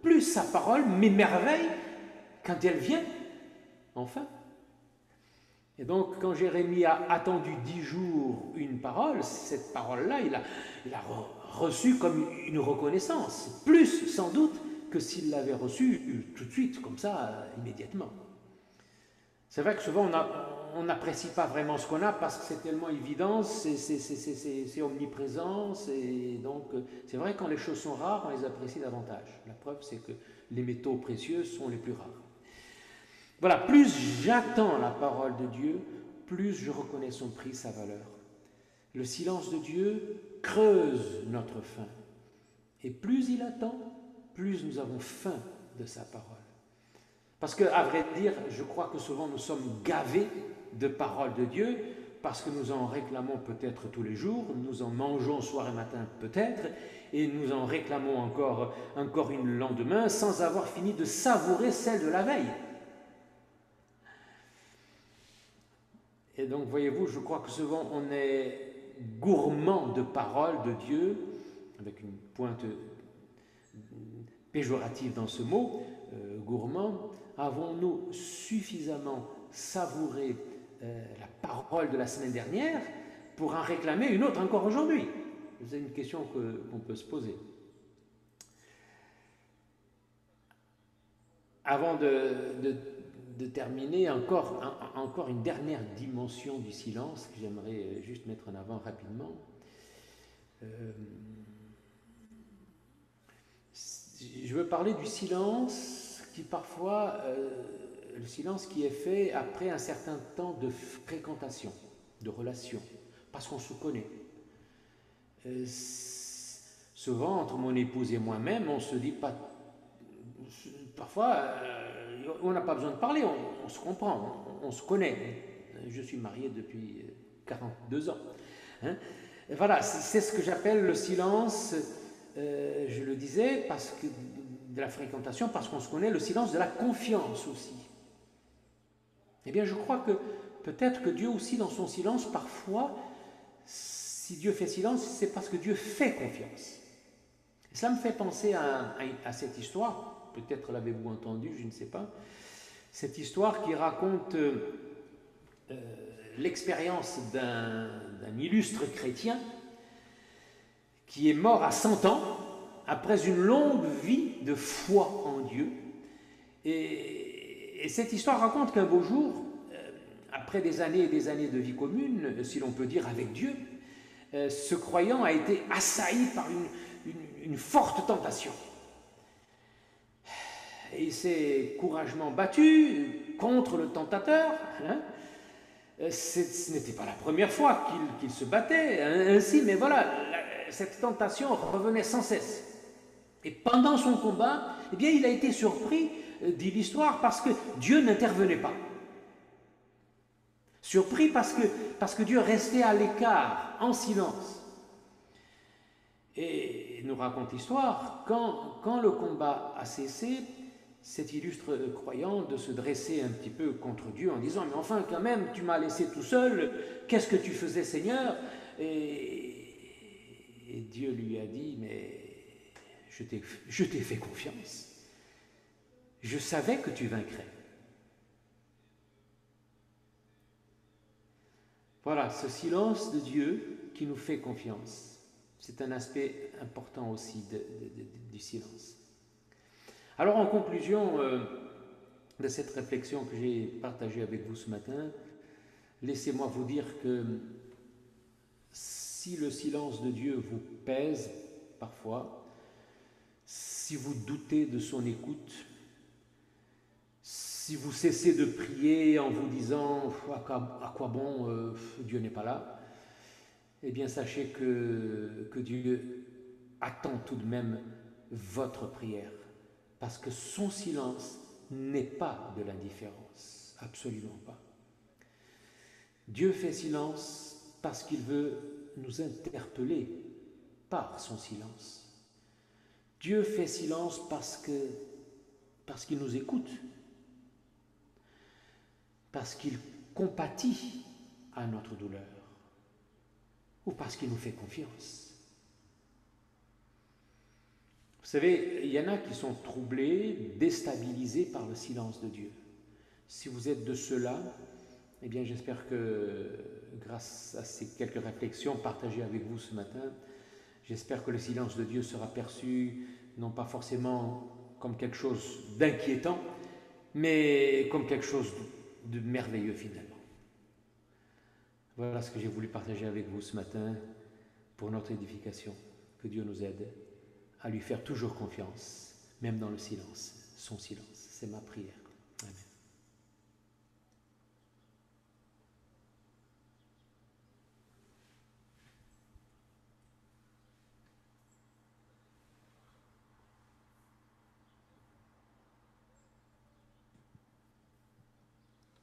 plus sa parole m'émerveille quand elle vient, enfin. Et donc, quand Jérémie a attendu 10 jours une parole, cette parole-là, il a reçue comme une reconnaissance, plus sans doute que s'il l'avait reçue tout de suite, comme ça, immédiatement. C'est vrai que souvent, on n'apprécie pas vraiment ce qu'on a parce que c'est tellement évident, c'est omniprésent, donc c'est vrai que quand les choses sont rares, on les apprécie davantage. La preuve, c'est que les métaux précieux sont les plus rares. Voilà, plus j'attends la parole de Dieu, plus je reconnais son prix, sa valeur. Le silence de Dieu creuse notre faim. Et plus il attend, plus nous avons faim de sa parole. Parce qu'à vrai dire, je crois que souvent nous sommes gavés de paroles de Dieu, parce que nous en réclamons peut-être tous les jours, nous en mangeons soir et matin peut-être, et nous en réclamons encore une le lendemain, sans avoir fini de savourer celle de la veille. Et donc, voyez-vous, je crois que souvent on est gourmand de paroles de Dieu, avec une pointe péjorative dans ce mot, gourmand. Avons-nous suffisamment savouré la parole de la semaine dernière pour en réclamer une autre encore aujourd'hui? C'est une question qu'on peut se poser. Avant de terminer, encore une dernière dimension du silence que j'aimerais juste mettre en avant rapidement. Je veux parler du silence qui parfois, le silence qui est fait après un certain temps de fréquentation, de relation, parce qu'on se connaît. Souvent, entre mon épouse et moi-même, on se dit pas... Parfois, on n'a pas besoin de parler, on se comprend, on se connaît. Je suis marié depuis 42 ans. Hein. Voilà, c'est ce que j'appelle le silence, je le disais, parce que de la fréquentation, parce qu'on se connaît, le silence de la confiance aussi. Eh bien, je crois que peut-être que Dieu aussi, dans son silence, parfois, si Dieu fait silence, c'est parce que Dieu fait confiance. Et cela me fait penser à cette histoire, peut-être l'avez-vous entendu, je ne sais pas, cette histoire qui raconte l'expérience d'un illustre chrétien qui est mort à 100 ans après une longue vie de foi en Dieu. Et cette histoire raconte qu'un beau jour, après des années et des années de vie commune, si l'on peut dire avec Dieu, ce croyant a été assailli par une forte tentation. Et il s'est courageusement battu contre le tentateur. Hein. Ce n'était pas la première fois qu'il se battait ainsi, mais voilà, cette tentation revenait sans cesse. Et pendant son combat, eh bien, il a été surpris, dit l'histoire, parce que Dieu n'intervenait pas. Surpris parce que Dieu restait à l'écart, en silence. Et nous raconte l'histoire, quand le combat a cessé, cet illustre croyant de se dresser un petit peu contre Dieu en disant « Mais enfin, quand même, tu m'as laissé tout seul, qu'est-ce que tu faisais, Seigneur ?» Et Dieu lui a dit « Mais je t'ai fait confiance. Je savais que tu vaincrais. » Voilà, ce silence de Dieu qui nous fait confiance. C'est un aspect important aussi du silence. Alors en conclusion de cette réflexion que j'ai partagée avec vous ce matin, laissez-moi vous dire que si le silence de Dieu vous pèse parfois, si vous doutez de son écoute, si vous cessez de prier en vous disant « à quoi bon, Dieu n'est pas là », eh bien sachez que Dieu attend tout de même votre prière. parce que son silence n'est pas de l'indifférence, absolument pas. Dieu fait silence parce qu'il veut nous interpeller par son silence. Dieu fait silence parce qu'il nous écoute, parce qu'il compatit à notre douleur, ou parce qu'il nous fait confiance. Vous savez, il y en a qui sont troublés, déstabilisés par le silence de Dieu. Si vous êtes de ceux-là, eh bien j'espère que grâce à ces quelques réflexions partagées avec vous ce matin, j'espère que le silence de Dieu sera perçu non pas forcément comme quelque chose d'inquiétant, mais comme quelque chose de merveilleux finalement. Voilà ce que j'ai voulu partager avec vous ce matin pour notre édification. Que Dieu nous aide à lui faire toujours confiance, même dans le silence, son silence. C'est ma prière. Amen.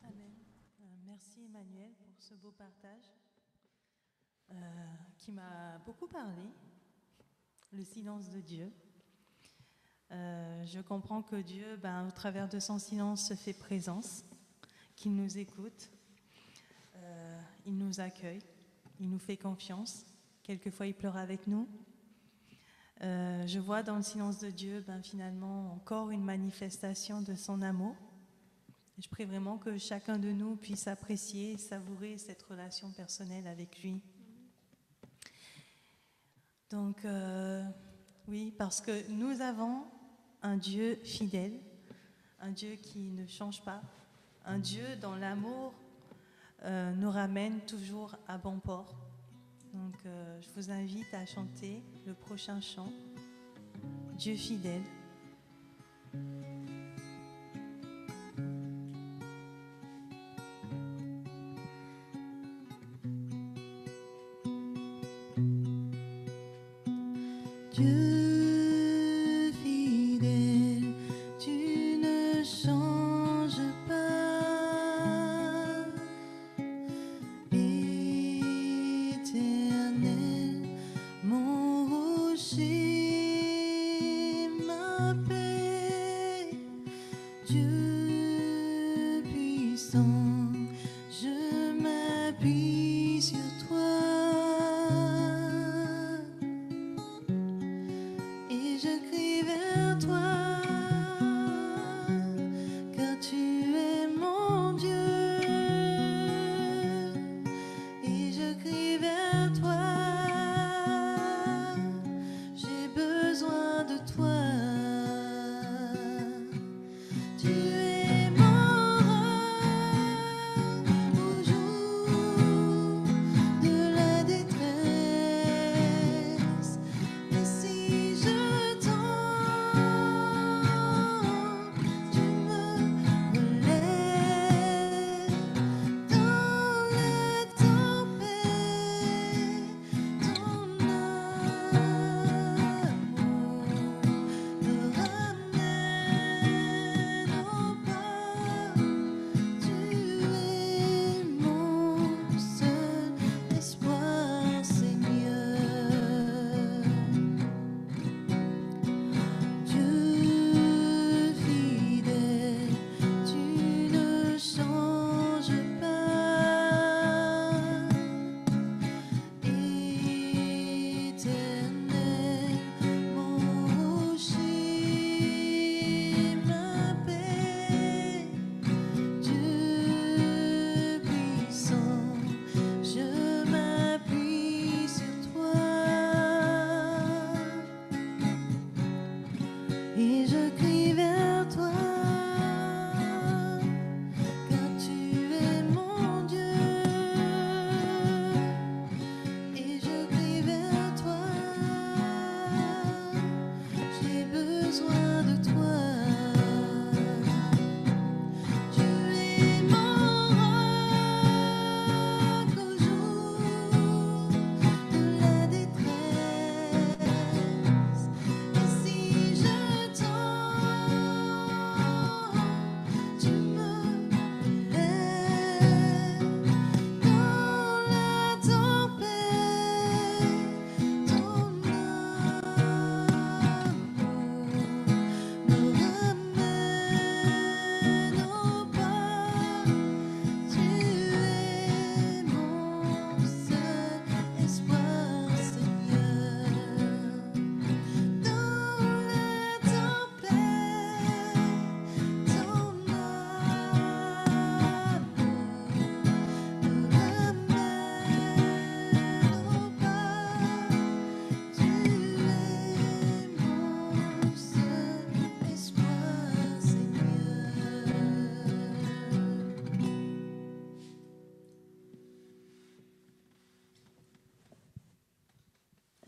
Amen. Merci Emmanuel pour ce beau partage qui m'a beaucoup parlé, le silence de Dieu. Je comprends que Dieu, au travers de son silence, se fait présence, qu'il nous écoute, il nous accueille, il nous fait confiance. Quelquefois, il pleure avec nous. Je vois dans le silence de Dieu, finalement, encore une manifestation de son amour. Je prie vraiment que chacun de nous puisse apprécier et savourer cette relation personnelle avec lui. Donc, oui, parce que nous avons un Dieu fidèle, un Dieu qui ne change pas, un Dieu dont l'amour nous ramène toujours à bon port. Donc, je vous invite à chanter le prochain chant, Dieu fidèle. Dieu fidèle, tu ne changes pas. Éternel, mon rocher, ma paix. Dieu puissant, je m'appuie sur toi. Et je crie vers toi, car tu es mon Dieu. Et je crie vers toi, j'ai besoin de toi. Tu es mon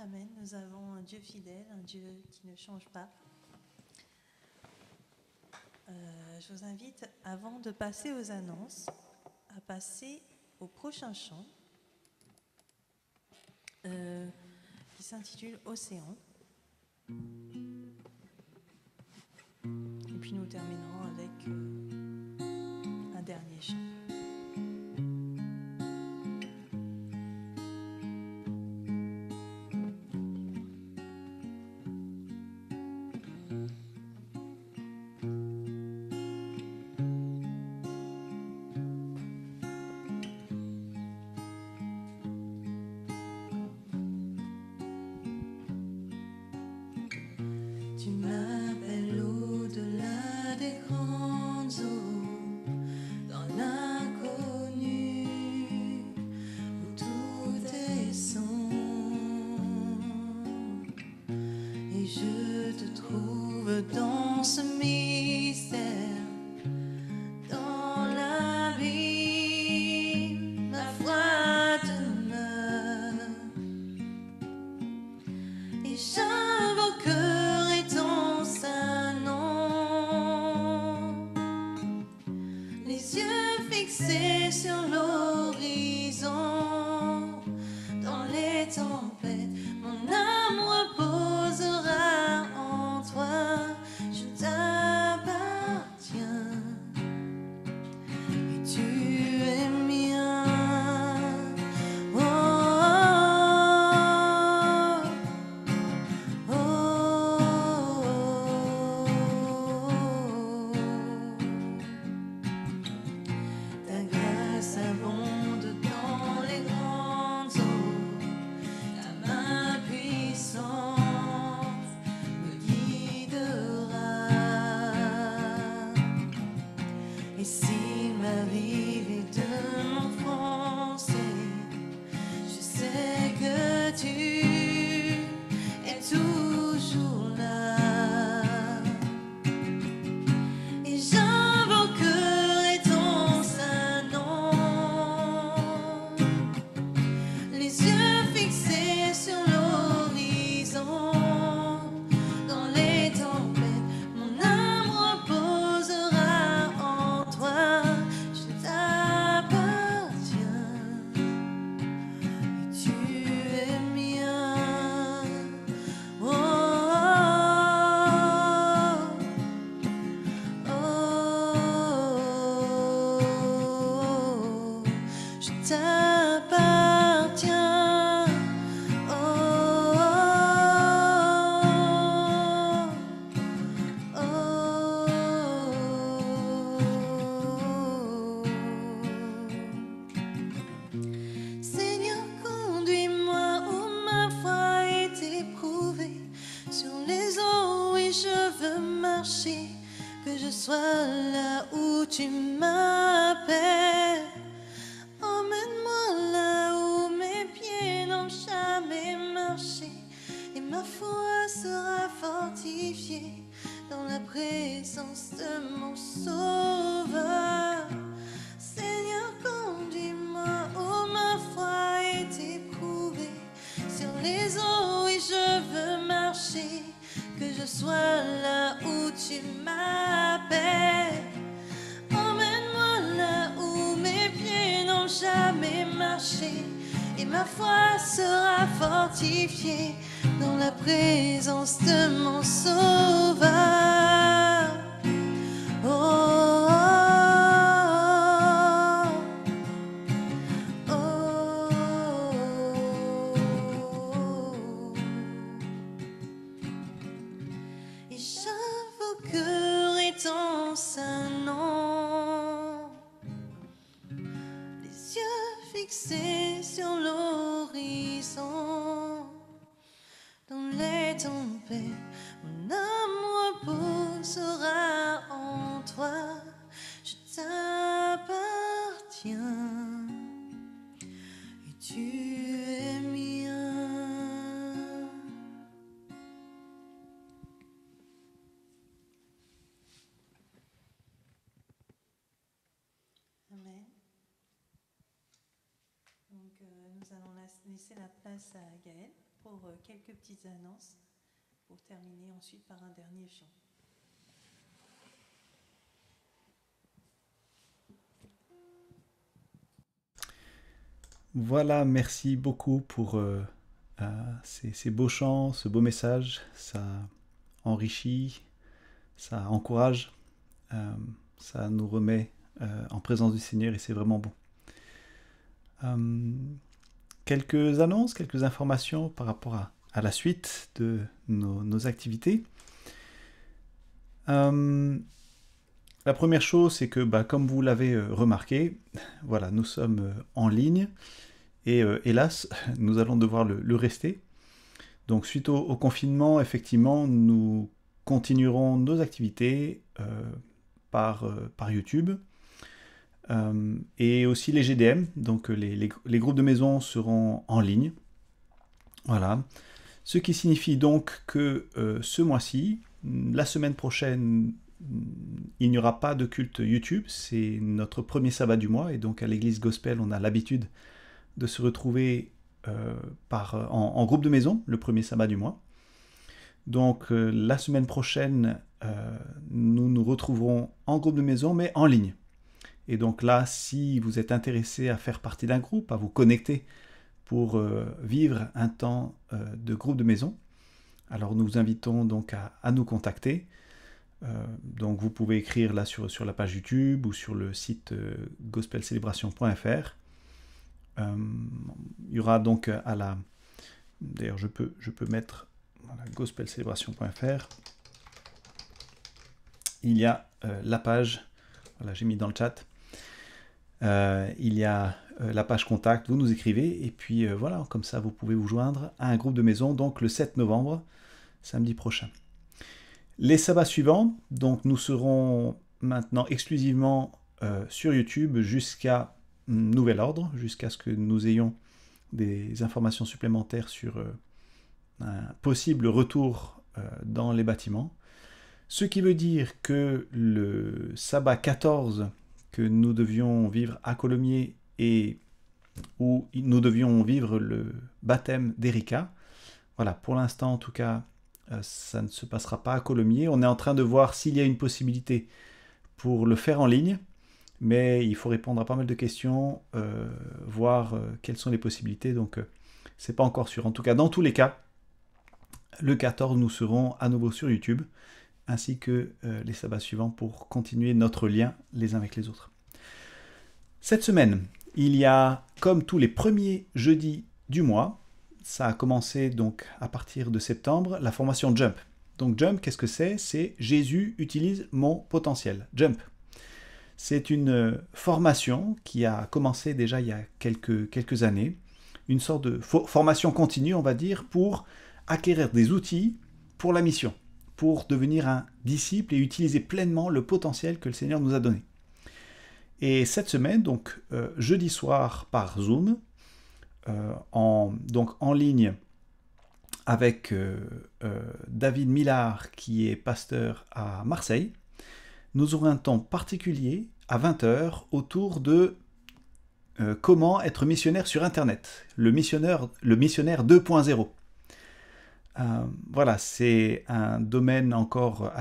Amen. Nous avons un Dieu fidèle, un Dieu qui ne change pas. Je vous invite, avant de passer aux annonces, à passer au prochain chant qui s'intitule Océan. Et puis nous terminerons avec un dernier chant. Tu m'appelles au-delà des grandes eaux, dans l'inconnu, où tout est sombre. Et je te trouve dans ce mystère, dans l'abîme, ma foi demeure. Et j'invoquerai ton saint nom, les yeux fixés sur l'horizon. Dans les tempêtes, mon âme reposera en toi. Je t'appartiens et tu es mien. Oh, oh, oh. Ta grâce abonde dans les grandes eaux, ta main puissante me guidera. Et s'il m'arrivait de m'enfoncer, je sais que tu es toujours là. Et j'invoquerai ton saint nom, les yeux fixés sur l'horizon. Dans les tempêtes, mon âme reposera en toi. Je t'appartiens et tu es mien. Oh, oh, oh, je t'appartiens. Oh, oh, Seigneur, conduis-moi où ma foi est éprouvée, sur les eaux, et je veux marcher, que je sois là où tu m'appelles. Emmène-moi là où mes pieds n'ont jamais marché, et ma foi sera fortifiée dans la présence de mon Sauveur. Seigneur, conduis-moi où ma foi est éprouvée, sur les eaux, et je veux marcher, que je sois là où tu m'appelles. Emmène-moi là où mes pieds n'ont jamais marché, et ma foi sera fortifiée dans la présence de mon Sauveur. Oh, oh, oh, oh. Et j'invoquerai ton saint nom, les yeux fixés sur l'horizon. Dans les tempêtes, mon âme reposera en toi. Je t'appartiens et tu es mien. Amen. Donc, nous allons laisser la place à Gaël. pour quelques petites annonces, pour terminer ensuite par un dernier chant. Voilà, merci beaucoup pour ces beaux chants, ce beau message. Ça enrichit, ça encourage, ça nous remet en présence du Seigneur et c'est vraiment bon. Quelques annonces, quelques informations par rapport à la suite de nos activités. La première chose, c'est que, comme vous l'avez remarqué, voilà, nous sommes en ligne et hélas, nous allons devoir le rester. Donc, suite au confinement, effectivement, nous continuerons nos activités par YouTube et aussi les GDM. Donc, les groupes de maison seront en ligne. Voilà. Ce qui signifie donc que ce mois-ci, la semaine prochaine, il n'y aura pas de culte YouTube, c'est notre premier sabbat du mois, et donc à l'église Gospel, on a l'habitude de se retrouver en groupe de maison, le premier sabbat du mois. Donc la semaine prochaine, nous nous retrouverons en groupe de maison, mais en ligne. Et donc là, si vous êtes intéressé à faire partie d'un groupe, à vous connecter pour vivre un temps de groupe de maison, alors nous vous invitons donc à nous contacter. Donc vous pouvez écrire là sur la page YouTube ou sur le site gospelcelebration.fr. Il y aura donc d'ailleurs je peux mettre voilà, gospelcelebration.fr. Il y a la page, voilà, j'ai mis dans le chat. Il y a la page contact, vous nous écrivez et puis voilà, comme ça vous pouvez vous joindre à un groupe de maison donc le 7 novembre, samedi prochain. Les sabbats suivants, donc nous serons maintenant exclusivement sur YouTube jusqu'à nouvel ordre, jusqu'à ce que nous ayons des informations supplémentaires sur un possible retour dans les bâtiments. Ce qui veut dire que le sabbat 14 que nous devions vivre à Colomiers et où nous devions vivre le baptême d'Erika, voilà, pour l'instant en tout cas, ça ne se passera pas à Colomiers. On est en train de voir s'il y a une possibilité pour le faire en ligne, mais il faut répondre à pas mal de questions, voir quelles sont les possibilités, donc c'est pas encore sûr. En tout cas, dans tous les cas, le 14, nous serons à nouveau sur YouTube, ainsi que les sabbats suivants pour continuer notre lien les uns avec les autres. Cette semaine, il y a, comme tous les premiers jeudis du mois, ça a commencé donc à partir de septembre, la formation Jump. Donc Jump, qu'est-ce que c'est ? C'est Jésus utilise mon potentiel. Jump. C'est une formation qui a commencé déjà il y a quelques années, une sorte de formation continue, on va dire, pour acquérir des outils pour la mission, pour devenir un disciple et utiliser pleinement le potentiel que le Seigneur nous a donné. Et cette semaine, donc jeudi soir par Zoom, donc en ligne avec David Millard qui est pasteur à Marseille, nous aurons un temps particulier à 20h autour de comment être missionnaire sur Internet, le missionnaire 2.0. Voilà, c'est un domaine encore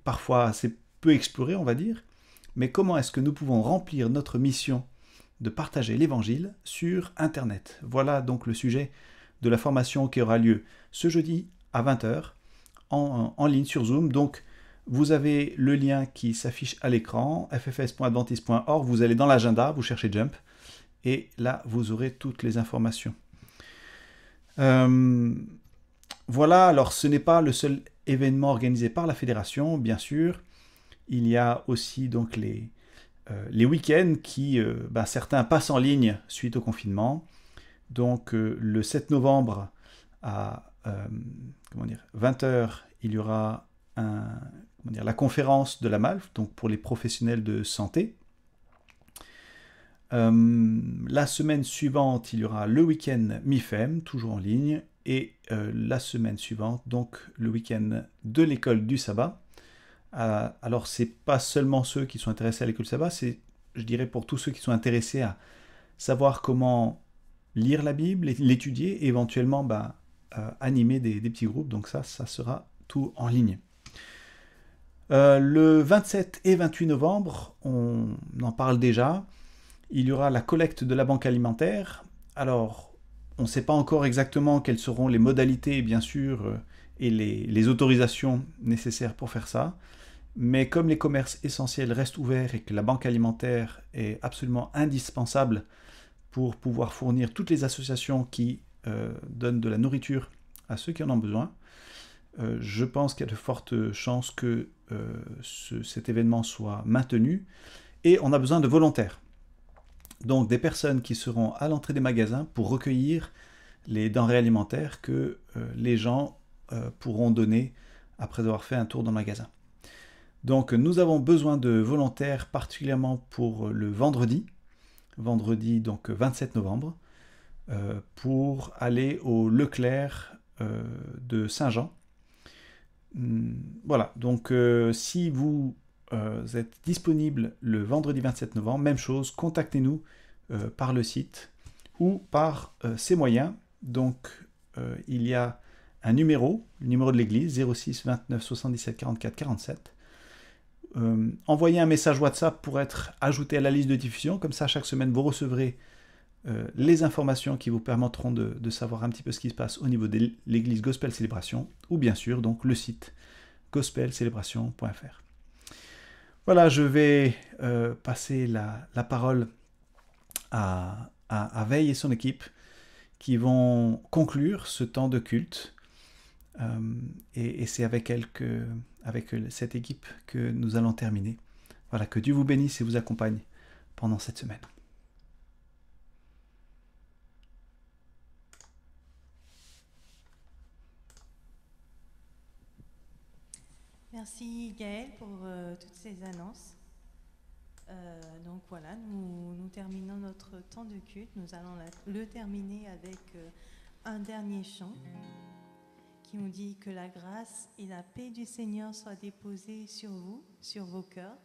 parfois assez peu exploré, on va dire, mais comment est-ce que nous pouvons remplir notre mission de partager l'évangile sur Internet. Voilà donc le sujet de la formation qui aura lieu ce jeudi à 20h en ligne sur Zoom. Donc vous avez le lien qui s'affiche à l'écran, ffs.adventiste.org, vous allez dans l'agenda, vous cherchez Jump, et là vous aurez toutes les informations. Voilà, alors ce n'est pas le seul événement organisé par la fédération, bien sûr. Il y a aussi donc les week-ends qui, certains passent en ligne suite au confinement. Donc le 7 novembre à 20h, il y aura la conférence de la MALF, donc pour les professionnels de santé. La semaine suivante, il y aura le week-end MIFEM, toujours en ligne, et la semaine suivante, donc le week-end de l'école du sabbat. Alors, c'est pas seulement ceux qui sont intéressés à l'école du sabbat, c'est, je dirais, pour tous ceux qui sont intéressés à savoir comment lire la Bible, l'étudier, et éventuellement animer des petits groupes. Donc ça sera tout en ligne. Le 27 et 28 novembre, on en parle déjà, il y aura la collecte de la banque alimentaire. Alors, on ne sait pas encore exactement quelles seront les modalités, bien sûr, et les autorisations nécessaires pour faire ça. Mais comme les commerces essentiels restent ouverts et que la banque alimentaire est absolument indispensable pour pouvoir fournir toutes les associations qui donnent de la nourriture à ceux qui en ont besoin, je pense qu'il y a de fortes chances que cet événement soit maintenu. Et on a besoin de volontaires. Donc des personnes qui seront à l'entrée des magasins pour recueillir les denrées alimentaires que les gens pourront donner après avoir fait un tour dans le magasin. Donc nous avons besoin de volontaires particulièrement pour le vendredi donc 27 novembre, pour aller au Leclerc de Saint-Jean. Voilà, donc si vous êtes disponible le vendredi 27 novembre, même chose, contactez-nous par le site ou par ces moyens. Donc il y a un numéro, le numéro de l'église, 06 29 77 44 47. Envoyez un message WhatsApp pour être ajouté à la liste de diffusion, comme ça chaque semaine vous recevrez les informations qui vous permettront de savoir un petit peu ce qui se passe au niveau de l'église Gospel Célébration, ou bien sûr donc le site gospelcélébration.fr. Voilà, je vais passer la parole à Veille et son équipe qui vont conclure ce temps de culte. Et c'est avec cette équipe que nous allons terminer. Voilà, que Dieu vous bénisse et vous accompagne pendant cette semaine. Merci Gaël pour toutes ces annonces. Donc voilà, nous terminons notre temps de culte. Nous allons le terminer avec un dernier chant qui nous dit que la grâce et la paix du Seigneur soient déposées sur vous, sur vos cœurs,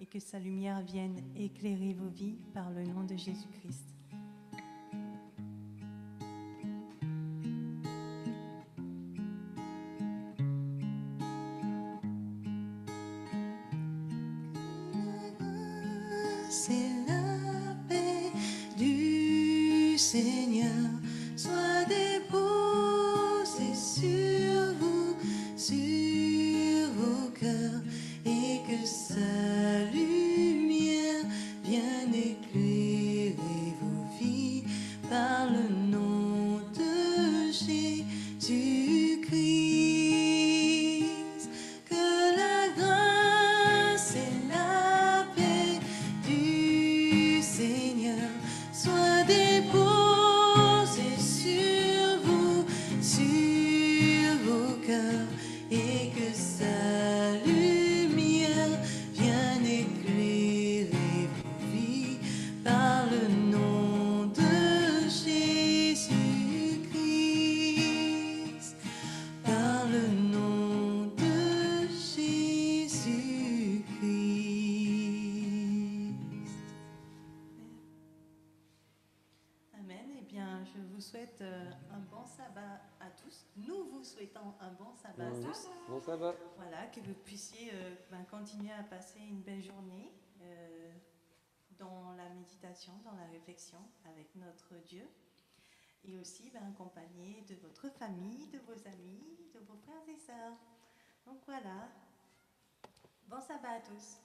et que sa lumière vienne éclairer vos vies par le nom de Jésus-Christ. C'est la paix du Seigneur soit déposée sur vous, sur vos cœurs, et que sa lumière vienne éclairer vos vies par le nom de Jésus-Christ. Que la grâce et la paix du Seigneur soit déposée sur vous, sur vos cœurs, et que sa lumière vienne éclairer vos vies par le nom de Jésus-Christ, par le nom de Jésus-Christ. Amen. Eh bien, je vous souhaite un bon sabbat à tous. Nous vous souhaitons un bon sabbat à tous. Bon, ça va. Voilà, que vous puissiez continuer à passer une belle journée dans la méditation, dans la réflexion avec notre Dieu. Et aussi accompagné de votre famille, de vos amis, de vos frères et sœurs. Donc voilà, bon sabbat à tous.